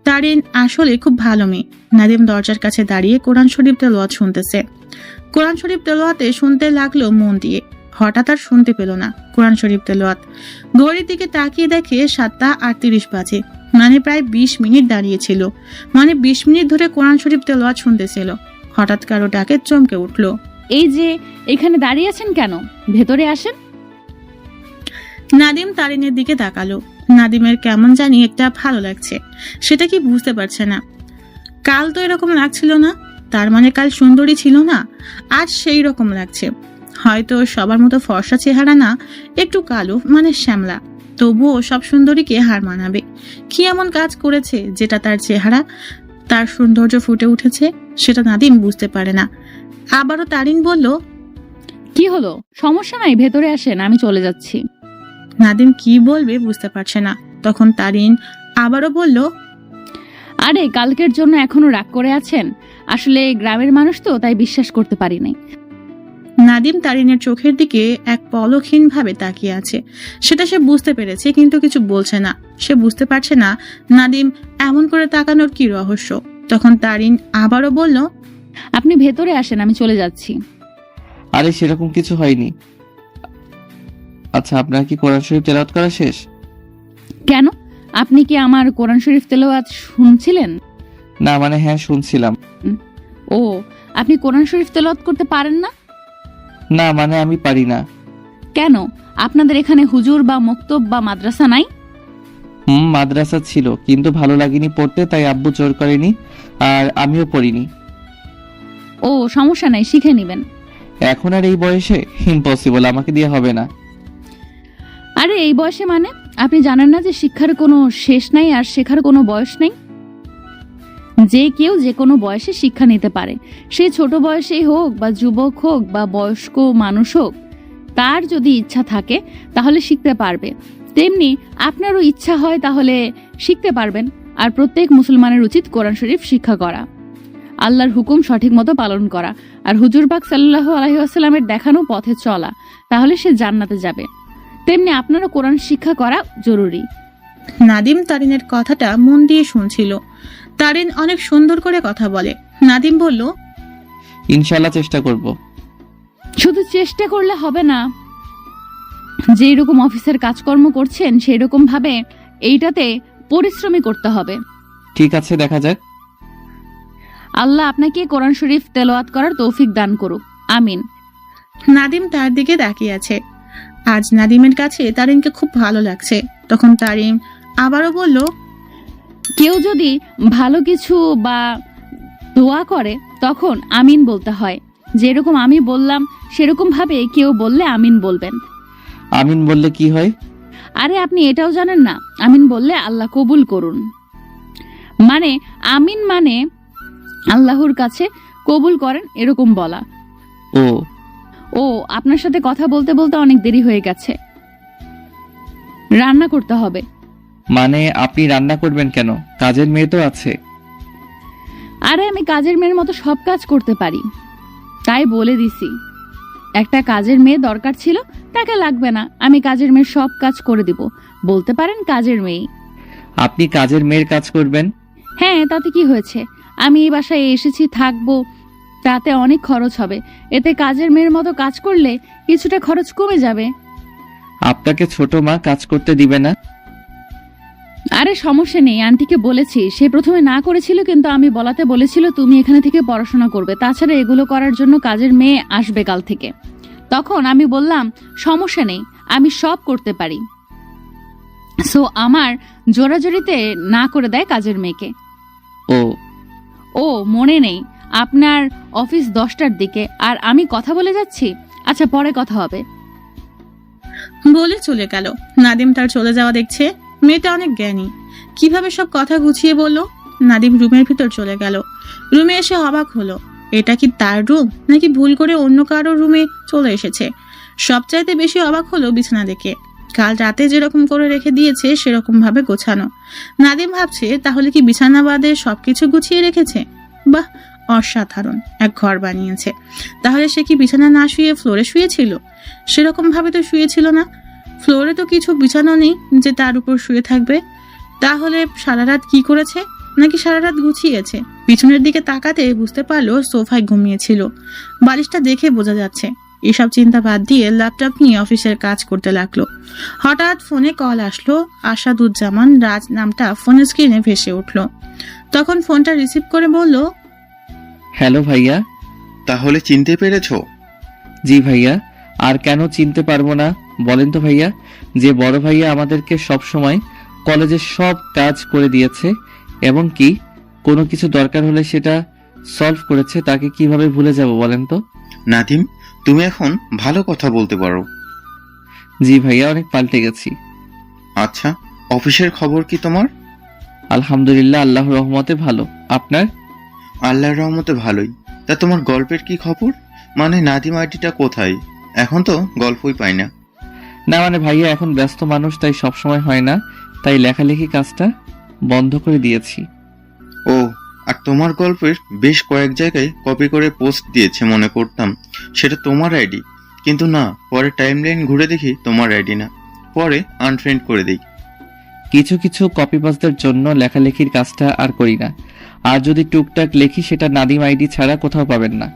তারিন আসলে খুব ভালো মেয়ে। নাদিম দরজার কাছে দাঁড়িয়ে কোরআন শরীফ তেলাওয়াত শুনতেছে। কোরআন শরীফ তেলাওয়াতে শুনতে লাগলো মন দিয়ে। হঠাৎ আর শুনতে পেল না কোরআন শরীফ তেলাওয়াত। ঘড়ির দিকে তাকিয়ে দেখে 7:38 বাজে, মানে প্রায় 20 মিনিট দাঁড়িয়েছিল। মানে 20 মিনিট ধরে কোরআন শরীফ তেলাওয়াত শুনতেছিল। হঠাৎ কারো ডাকে চমকে উঠল। এই যে এখানে দাঁড়িয়ে আছেন কেন? ভেতরে আসেন। নাদিম তারিনের দিকে তাকালো। নাদিমের কেমন জানি একটা ভালো লাগছে, সেটা কি বুঝতে পারছে না। কাল তো এরকম লাগছিল না, তার মানে কাল সুন্দরী ছিল না, আজ সেই রকম লাগছে। হয়তো সবার মতো ফর্সা চেহারা না, একটু কালো মানে শ্যামলা, তবুও সব সুন্দরীকে হার মানাবে। কি এমন কাজ করেছে যেটা তার চেহারা, তার সৌন্দর্য ফুটে উঠেছে, সেটা নাদিম বুঝতে পারে না। আবারও তারিন বলল, কি হলো? সমস্যা নাই, ভেতরে আসেন, আমি চলে যাচ্ছি। নাদিম কি বলবে বুঝতে পারছে না। তখন তারিন আবারও বলল, আরে কালকের জন্য এখনো রাগ করে আছেন? আসলে গ্রামের মানুষ তো, তাই বিশ্বাস করতে পারি নাই। নাদিম তারিনের চোখের দিকে এক পলকহীন ভাবে তাকিয়ে আছে। সেটা সে বুঝতে পেরেছে, কিন্তু কিছু বলছে না। সে বুঝতে পারছে না নাদিম এমন করে তাকানোর কি রহস্য। তখন তারিন আবারও বলল, আপনি ভেতরে আসেন, আমি চলে যাচ্ছি। আরে সেরকম কিছু হয়নি। আচ্ছা, আপনার কি কোরআন শরীফ তেলাওয়াত করা শেষ? কেন? আপনি কি আমার কোরআন শরীফ তেলাওয়াত শুনছিলেন? না মানে হ্যাঁ, শুনছিলাম। ও, আপনি কোরআন শরীফ তেলাওয়াত করতে পারেন না? না মানে আমি পারি না। কেন? আপনাদের এখানে হুজুর বা মক্তব বা মাদ্রাসা নাই? মাদ্রাসা ছিল, কিন্তু ভালো লাগেনি পড়তে, তাই আব্বু জোর করেনি, আর আমিও পড়িনি। ও, সমস্যা নাই, শিখে নেবেন। এখন আর এই বয়সে ইম্পসিবল, আমাকে দিয়ে হবে না। আরে এই বয়সে মানে? আপনি জানেন না যে শিক্ষার কোনো শেষ নাই আর শেখার কোনো বয়স নেই? যে কেউ যে কোনো বয়সে শিক্ষা নিতে পারে, সে ছোট বয়সেই হোক বা যুবক হোক বা বয়স্ক মানুষ হোক, তার যদি ইচ্ছা থাকে তাহলে শিখতে পারবে। তেমনি আপনারও ইচ্ছা হয় তাহলে শিখতে পারবেন। আর প্রত্যেক মুসলমানের উচিত কোরআন শরীফ শিক্ষা করা, আল্লাহর হুকুম সঠিক মতো পালন করা, আর হুজুর পাক সাল্লাল্লাহু আলাইহি ওয়াসাল্লামের দেখানো পথে চলা, তাহলে সে জান্নাতে যাবে। তেমনি আপনারও কোরআন শিক্ষা করা জরুরি। নাদিম তারিনের কথাটা মন দিয়ে শুনছিল। তারিন অনেক সুন্দর করে কথা বলে। নাদিম বলল, ইনশাআল্লাহ চেষ্টা করব। শুধু চেষ্টা করলে হবে না, যেই রকম অফিসের কাজকর্ম করছেন সেই রকম ভাবে এইটাতে পরিশ্রমী করতে হবে। ঠিক আছে, দেখা যাক। আল্লাহ আপনাকে কোরআন শরীফ তেলাওয়াত করার তৌফিক দান করুক, আমিন। নাদিম তার দিকে তাকিয়ে আছে। আজ নাদিমের কাছে তারিনকে খুব ভালো লাগছে। তখন তারিন আবারও বলল, কেউ যদি ভালো কিছু বা দোয়া করে তখন আমিন বলতে হয়। যেরকম আমি বললাম সেরকম ভাবে কেউ বললে আমিন বলবেন। আমিন বললে কি হয়? আরে আপনি এটাও জানেন না? আমিন বললে আল্লাহ কবুল করুন, মানে আমিন মানে আল্লাহর কাছে কবুল করেন, এরকম বলা। ও ও, আপনার সাথে কথা বলতে বলতে অনেক দেরি হয়ে গেছে, রান্না করতে হবে। মানে আপনি রান্না করবেন কেন? কাজের মেয়ে তো আছে। আরে আমি কাজের মেয়ের মতো সব কাজ করতে পারি, তাই বলে দিছি। একটা কাজের মেয়ে দরকার ছিল, তাকে লাগবে না, আমি কাজের মেয়ের সব কাজ করে দিব। বলতে পারেন কাজের মেয়ে। আপনি কাজের মেয়ের কাজ করবেন? হ্যাঁ, তাতে কি হয়েছে? আমি এই বাসায় এসেছি, থাকবো, তাতে অনেক খরচ হবে। এতে কাজের মেয়ের মতো কাজ করলে কিছুটা খরচ কমে যাবে। আপনাকে ছোট মা কাজ করতে দিবে না? আরে সমস্যা নেই, আন্টিকে বলেছি। সে প্রথমে না করেছিল, কিন্তু আমি বলাতে বলেছিল তুমি এখানে থেকে পড়াশোনা করবে, তাছাড়া এগুলো করার জন্য কাজের মেয়ে আসবে কাল থেকে। তখন আমি বললাম সমস্যা নেই, আমি সব করতে পারি। সো আমার জোরাজোরিতে না করে দেয় কাজের মেয়েকে। ও মনে নেই? আপনার অফিস 10টার দিকে, আর আমি কথা বলে যাচ্ছি। আচ্ছা, পরে কথা হবে। বলে চলে গেল। নাদিম তার চলে যাওয়া দেখছে। মেয়েটা অনেক জ্ঞানী, কিভাবে সব কথা গুছিয়ে বলল। নাদিম রুমের ভিতর চলে গেল। রুমে এসে অবাক হলো, এটা কি তার রুম নাকি ভুল করে অন্য কারো রুমে চলে এসেছে। সবচাইতে বেশি অবাক হলো বিছানা দেখে, কাল রাতে যেরকম করে রেখে দিয়েছে সেরকম ভাবে গোছানো। নাদিম ভাবছে তাহলে কি বিছানা বাদে সবকিছু গুছিয়ে রেখেছে। বাহ, অসাধারণ এক ঘর বানিয়েছে। তাহলে সে কি বিছানা না শুয়ে ফ্লোরে শুয়েছিল? সেরকম ভাবে তো শুয়েছিল না। ফ্লোরে তো কিছু বিছানো নেই যে তার উপর শুয়ে থাকবে। তাহলে সারা রাত কি করেছে, নাকি সারা রাত গুছিয়েছে? পিছনের দিকে তাকাতে বুঝতে পারলো সোফায় ঘুমিয়েছিল। বালিশটা দেখে বোঝা যাচ্ছে। এসব চিন্তা বাদ দিয়ে ল্যাপটপ নিয়ে অফিসের কাজ করতে লাগলো। হঠাৎ ফোনে কল আসলো। আসাদুজ্জামান রাজ নামটা ফোনের স্ক্রিনে ভেসে উঠলো। তখন ফোনটা রিসিভ করে বলল, হ্যালো ভাইয়া। তাহলে চিনতে পেরেছো? জি ভাইয়া, আর কেন চিনতে পারবো না বলেন তো ভাইয়া? যে বড় ভাইয়া আমাদেরকে সব সময় কলেজের সব কাজ করে দিয়েছে এবং কি কোনো কিছু দরকার হলে সেটা সলভ করেছে, তাকে কিভাবে ভুলে যাব বলেন তো? নাদিম, তুমি এখন ভালো কথা বলতে পারো। জি ভাইয়া, অনেক পাল্টে গেছি। আচ্ছা, অফিসের খবর কি তোমার? আলহামদুলিল্লাহ, আল্লাহর রহমতে ভালো। আপনার? আল্লাহর রহমতে ভালোই। তা তোমার গল্পের কি খবর? মানে নাদিম আইডিটা কোথায়? এখন তো গল্পই পাই না। না মানে ভাইয়া এখন ব্যস্ত মানুষ, তাই সবসময় হয় না, তাই লেখালেখি কাজটা বন্ধ করে দিয়েছি। ও, আর তোমার গল্পের বেশ কয়েক জায়গায় কপি করে পোস্ট দিয়েছে, মনে করতাম সেটা তোমার আইডি, কিন্তু না, পরে টাইমলাইন ঘুরে দেখি তোমার আইডি না, পরে আনফ্রেন্ড করে দিই। কিছু কিছু কপিবাজদের জন্য লেখালেখির কাজটা আর করি না। আর যদি টুকটাক লেখি সেটা নাদিম আইডি ছাড়া কোথাও পাবেন না,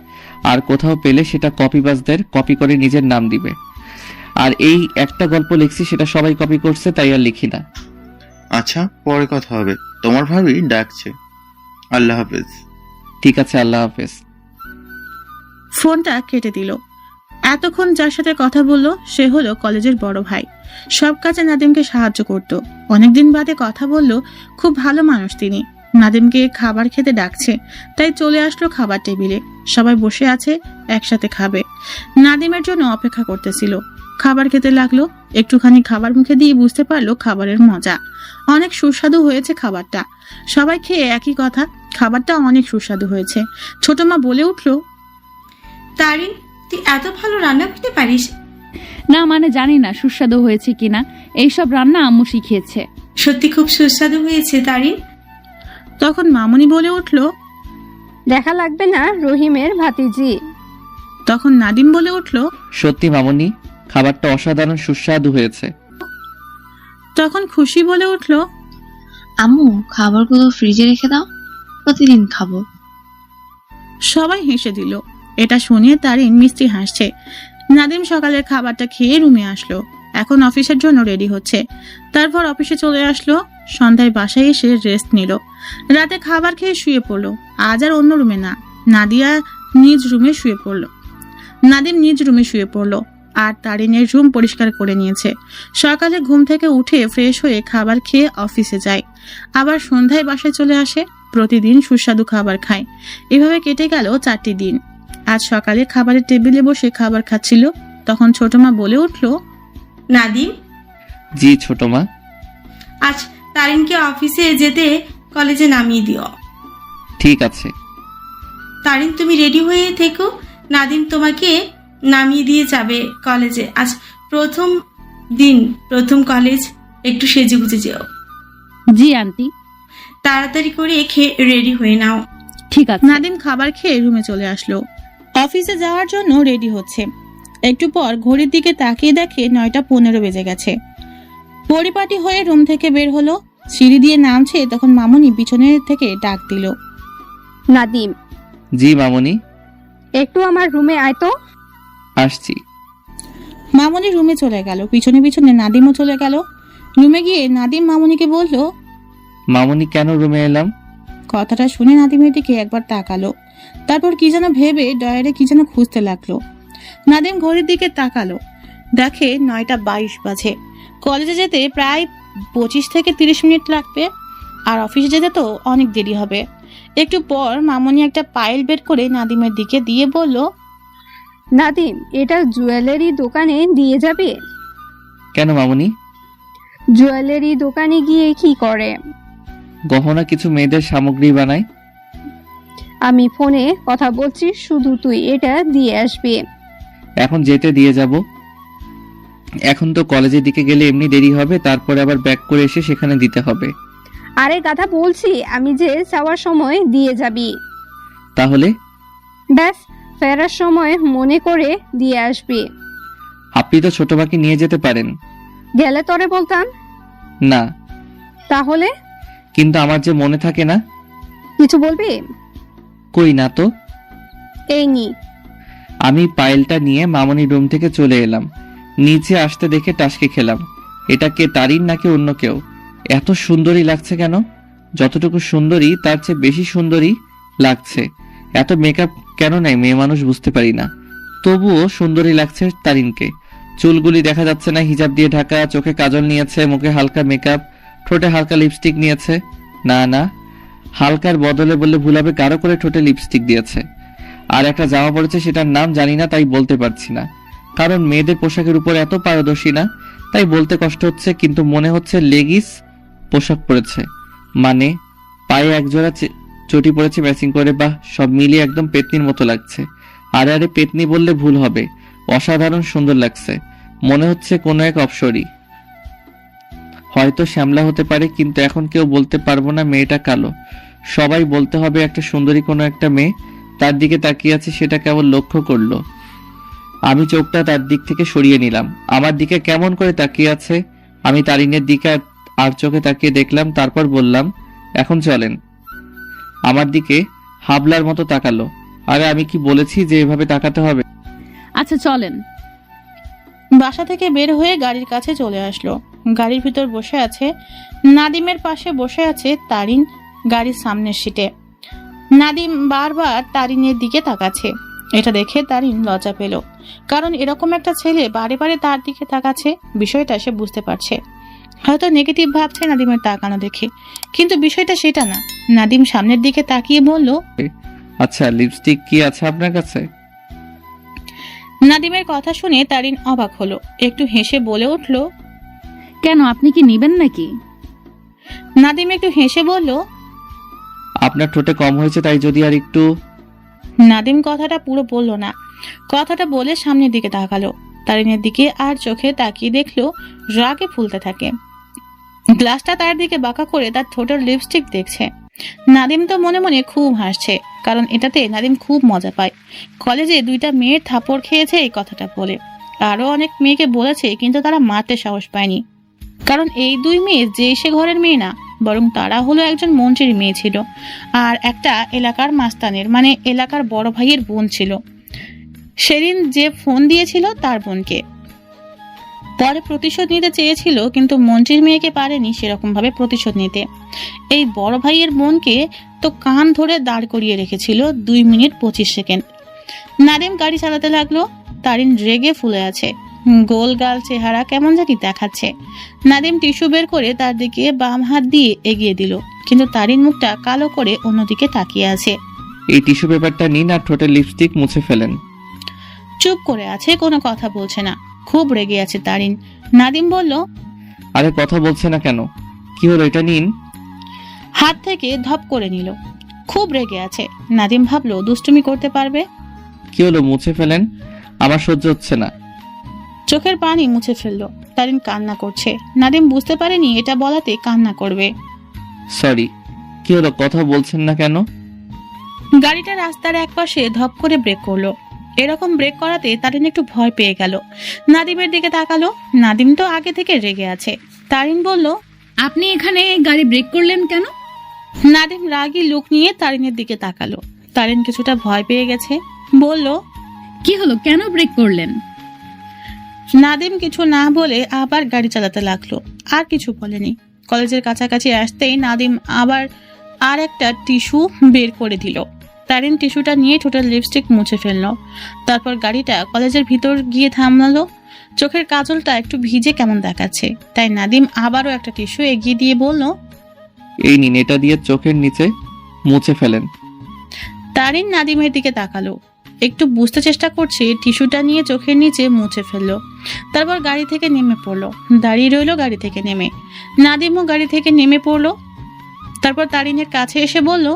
আর কোথাও পেলে সেটা কপিবাজদের কপি করে নিজের নাম দিবে। আর এই একটা গল্প লিখছি, সেটা সবাই কপি করছে, তাই আর লিখি না। আচ্ছা, পরে কথা হবে, তোমার ভাবি ডাকছে। আল্লাহ হাফেজ। ঠিক আছে, আল্লাহ হাফেজ। ফোনটা কেটে দিল। এতক্ষণ যার সাথে কথা বললো সে হলো কলেজের বড় ভাই। সব কাজে নাদিমকে সাহায্য করত। অনেকদিন বাদে কথা বলল। খুব ভালো মানুষ তিনি। নাদিমকে খাবার খেতে ডাকছে, তাই চলে আসলো খাবার টেবিলে। সবাই বসে আছে, একসাথে খাবে। নাদিমের জন্য অপেক্ষা করতেছিল। খাবার খেতে লাগলো। একটুখানি খাবার মুখে দিয়ে বুঝতে পারলো খাবারের মজা। অনেক সুস্বাদু হয়েছে খাবারটা। সবাই খেয়ে একই কথা, খাবারটা অনেক সুস্বাদু হয়েছে। ছোট মা বলে উঠল, তারিন, তুই এত ভালো রান্না করতে পারিস? না মানে জানি না সুস্বাদু হয়েছে কিনা, এইসব রান্না আম্মু শিখিয়েছে। সত্যি খুব সুস্বাদু হয়েছে তারিন। তখন মামুনি বলে উঠল, দেখা লাগবে না রহিমের ভাতিজি। তখন নাদিম বলে উঠল, সত্যি মামুনি, খাবারটা অসাধারণ সুস্বাদু হয়েছে। তখন খুশি বলে উঠল, আম্মু, খাবারগুলো ফ্রিজে রেখে দাও, প্রতিদিন খাবো। সবাই হেসে দিল। এটা শুনিয়ে তারিন মিষ্টি হাসছে। নাদিম সকালের খাবারটা খেয়ে রুমে আসলো। এখন অফিসের জন্য রেডি হচ্ছে। তারপর অফিসে চলে আসলো। সন্ধ্যায় বাসায় এসে রেস্ট নিল। রাতে খাবার খেয়ে শুয়ে পড়লো। আজ আর অন্য রুমে না, নাদিয়া নিজ রুমে শুয়ে পড়লো। নাদিম নিজ রুমে শুয়ে পড়লো আর তারিনের রুম পরিষ্কার করে নিয়েছে। সকালে ঘুম থেকে উঠে ফ্রেশ হয়ে খাবার খেয়ে অফিসে যায়। আবার সন্ধ্যায় বাসায় চলে আসে। প্রতিদিন সুস্বাদু খাবার খায়। এভাবে কেটে গেল 4টি দিন। আজ সকালে খাবারের টেবিলে বসে খাবার খাচ্ছিল। তখন ছোট মা বলে উঠল, নাদিম, জি ছোট মা। আজ তারিনকে অফিসে যেতে কলেজে নামিয়ে দিও। ঠিক আছে। তারিন, তুমি রেডি হয়ে থেকো, নাদিম তোমাকে নামিয়ে দিয়ে যাবে কলেজে। আজ প্রথম দিন, প্রথম কলেজ, একটু সেজে গুজে যেও। জি আন্টি। তাড়াতাড়ি করে খেয়ে রেডি হয়ে নাও। ঠিক আছে। নাদিম খাবার খেয়ে রুমে চলে আসলো। অফিসে যাওয়ার জন্য রেডি হচ্ছে। একটু পর ঘড়ির দিকে তাকিয়ে দেখে 9:15 বেজে গেছে। পরিপাটি হয়ে রুম থেকে বের হলো। সিঁড়ি দিয়ে নামছে, তখন মামুনি পিছনে থেকে ডাক দিল, নাদিম, জি মামুনি। একটু আমার রুমে আয় তো। আসছি। মামুনি রুমে চলে গেল। পিছনে পিছনে নাদিমও চলে গেল। রুমে গিয়ে নাদিম মামুনিকে বলল, মামুনি, কেন রুমে এলাম? কথাটা শুনে নাদিমের দিকে একবার তাকালো। তারপর কি যেন ভেবে ডয়ারে কি যেন খুঁজতে লাগলো। নাদিম ঘড়ির দিকে তাকালো, দেখে 9:22 বাজে। কলেজে যেতে প্রায় 25 থেকে 30 মিনিট লাগবে, আর অফিসে যেতে তো অনেক দেরি হবে। একটু পর মামুনি একটা ফাইল বের করে নাদিমের দিকে দিয়ে বলল, নাদিম, এটা জুয়েলারি দোকানে দিয়ে যাবে? কেন মামুনি? জুয়েলারি দোকানে গিয়ে কি করে? গহনা কিছু মেয়েদের সামগ্রী বানাই। আমি ফোনে কথা বলছি, শুধু তুই এটা দিয়ে আসবি। এখন যেতে দিয়ে যাব। এখন তো কলেজের দিকে গেলে এমনি দেরি হবে, তারপরে আবার ব্যাক করে এসে সেখানে দিতে হবে। আরে গাধা, বলছি আমি যে যাওয়ার সময় দিয়ে যাবি। তাহলে ব্যাস, ফেরার সময় মনে করে দিয়ে আসবি। আপনি তো ছোট ভাইকে নিয়ে যেতে পারেন। গেলে তোরে বলতাম না, তাহলে? কিন্তু আমার যে মনে থাকে না। কিছু বলবি? কই না তো। এই নি। আমি পায়েলটা নিয়ে মামনির রুম থেকে চলে এলাম। নিচে আসতে দেখে টাসকে খেলাম। এটা কে, তারিন নাকি অন্য কেউ? এত সুন্দরী লাগছে কেন? যতটুকু সুন্দরী তার চেয়ে বেশি সুন্দরী লাগছে। এত মেকআপ কেন নাই মেয়ে মানুষ বুঝতে পারি না, তবুও সুন্দরী লাগছে তারিনকে। চুলগুলি দেখা যাচ্ছে না, হিজাব দিয়ে ঢাকা, চোখে কাজল নিয়েছে, মুখে হালকা মেকআপ, ঠোঁটে হালকা লিপস্টিক নিয়েছে। না না, হালকার বদলে বললে ভুল হবে, গাঢ় করে ঠোঁটে লিপস্টিক দিয়েছে। আর একটা জামা পড়েছে, সেটার নাম জানি না, তাই বলতে পারছি না, কারণ মেয়েদের পোশাকের উপর এত পারদর্শী না, তাই বলতে কষ্ট হচ্ছে। কিন্তু মনে হচ্ছে লেগিস পোশাক পরেছে, মানে পায়ে একজোড়া চটি পড়েছে ম্যাচিং করে। বা সব মিলিয়ে একদম পেতনির মতো লাগছে। আরে আরে, পেতনি বললে ভুল হবে, অসাধারণ সুন্দর লাগছে। মনে হচ্ছে কোনো এক অপসরী, হয়তো শ্যামলা হতে পারে, কিন্তু এখন কেউ বলতে পারবো না মেয়েটা কালো। সবাই বলতে হবে একটা সুন্দরী কোনো একটা মেয়ে তার দিকে তাকিয়ে আছে, সেটা কেবল লক্ষ্য করলো। আমি চোখটা তার দিক থেকে সরিয়ে নিলাম। আমার দিকে কেমন করে তাকিয়ে আছে। আমি তারিনের দিকে আর চোখে তাকিয়ে দেখলাম, তারপর বললাম, এখন চলেন। আমার দিকে হাবলার মতো তাকালো। আরে আমি কি বলেছি যে এভাবে তাকাতে হবে? আচ্ছা চলেন। বাসা থেকে বের হয়ে গাড়ির কাছে চলে আসলো। গাড়ির ভিতর বসে আছে নাদিমের পাশে বসে আছে তারিন গাড়ির সামনের সিটে। নাদিম বারবার তারিনের দিকে তাকাচ্ছে। এটা দেখে তারিন লজ্জা পেল, কারণ এরকম একটা ছেলে বারে বারে তার দিকে তাকাচ্ছে। বিষয়টা সে বুঝতে পারছে, হয়তো নেগেটিভ ভাবছে নাদিমের তাকানো দেখে, কিন্তু বিষয়টা সেটা না। নাদিম সামনের দিকে তাকিয়ে বলল, আচ্ছা, লিপস্টিক কি আছে আপনার কাছে? নাদিমের কথা শুনে তারিন অবাক হলো, একটু হেসে বলে উঠল, কেন, আপনি কি নেবেন নাকি? নাদিম একটু হেসে বলল, আপনার ঠোঁটে কম হয়েছে, তাই যদি আর একটু। নাদিম কথাটা পুরো বলল না, কথাটা বলে সামনের দিকে তাকালো। তারিনের দিকে আর চোখে তাকিয়ে দেখলো রাগে ফুলতে থাকে। গ্লাসটা তার দিকে বাঁকা করে তার ঠোঁটের লিপস্টিক দেখছে। নাদিম তো মনে মনে খুব হাসছে, কারণ এটাতে নাদিম খুব মজা পায়। কলেজে 2টা মেয়ের থাপড় খেয়েছে এই কথাটা বলে, আরো অনেক মেয়েকে বলেছে, কিন্তু তারা মারতে সাহস পায়নি, কারণ এই 2 মেয়ে যে সে ঘরের মেয়ে না, বরং তারা হলো একজন মন্ত্রীর মেয়ে ছিল, আর একটা এলাকার মাস্তানের, মানে এলাকার বড় ভাইয়ের বোন ছিল। সেদিন যে ফোন দিয়েছিল তার বোনকে। পরে প্রতিশোধ নিতে চেয়েছিল, কিন্তু মন্ত্রীর মেয়েকে পারেনি সেরকম ভাবে প্রতিশোধ নিতে। এই বড় ভাইয়ের বোনকে তো কান ধরে দাঁড় করিয়ে রেখেছিল 2 মিনিট 25 সেকেন্ড। নাদিম গাড়ি চালাতে লাগলো। তারিন রেগে ফুলে আছে, গোল গাল চেহারা কেমন জানি দেখাচ্ছে। নাদিম টিস্যু বের করে তার দিকে বাম হাত দিয়ে এগিয়ে দিল, কিন্তু তারিন মুখটা কালো করে অন্যদিকে তাকিয়ে আছে। এই টিস্যু পেপারটা নিন আর ঠোঁটের লিপস্টিক মুছে ফেলেন। চুপ করে আছে, কোনো কথা বলছে না। খুব রেগে আছে তারিন। নাদিম বলল, আরে কথা বলছে না কেন? কি হলো, এটা নিন। হাত থেকে ধপ করে নিল। খুব রেগে আছে। নাদিম ভাবলো দুষ্টুমি করতে পারবে। কি হলো, মুছে ফেলেন, আমার সহ্য হচ্ছে না। চোখের পানি মুছে ফেললো। তারিন কান্না করছে। নাদিম বুঝতে পারেনি এটা বলাতে কান্না করবে। সরি। কি হলো, কথা বলছেন না কেন? গাড়িটা রাস্তার একপাশে ধপ করে ব্রেক করলো। এরকম ব্রেক করাতে তারিন একটু ভয় পেয়ে গেল। নাদিমের দিকে তাকালো। নাদিম তো আগে থেকে রেগে আছে। তারিন বলল, আপনি এখানে গাড়ি ব্রেক করলেন কেন? নাদিম রাগী লুক নিয়ে তারিনের দিকে তাকালো। তারিন কিছুটা ভয় পেয়ে গেছে, বলল, কি হলো, কেন ব্রেক করলেন? নাদিম কিছু না বলে আবার গাড়ি চালাতে লাগলো, আর কিছু বলেনি। কলেজের কাছাকাছি আসতেই নাদিম আবার আর একটা টিস্যু বের করে দিল। তারিন টিস্যুটা নিয়ে ঠোঁটের লিপস্টিক মুছে ফেললো। তারপর গাড়িটা কলেজের ভিতর গিয়ে থামলো। চোখের কাজলটা একটু ভিজে কেমন দেখাচ্ছে, তাই নাদিম আবারও একটা টিস্যু এগিয়ে দিয়ে বলল, এই নিন, এটা দিয়ে চোখের নিচে মুছে ফেলেন। তারিন নাদিমের দিকে তাকালো, একটু বুঝতে চেষ্টা করছে, টিস্যুটা নিয়ে চোখের নিচে মুছে ফেললো। তারপর গাড়ি থেকে নেমে পড়লো। দাঁড়িয়ে রইলো গাড়ি থেকে নেমে। নাদিমও গাড়ি থেকে নেমে পড়লো। তারপর তারিনের কাছে এসে বলল,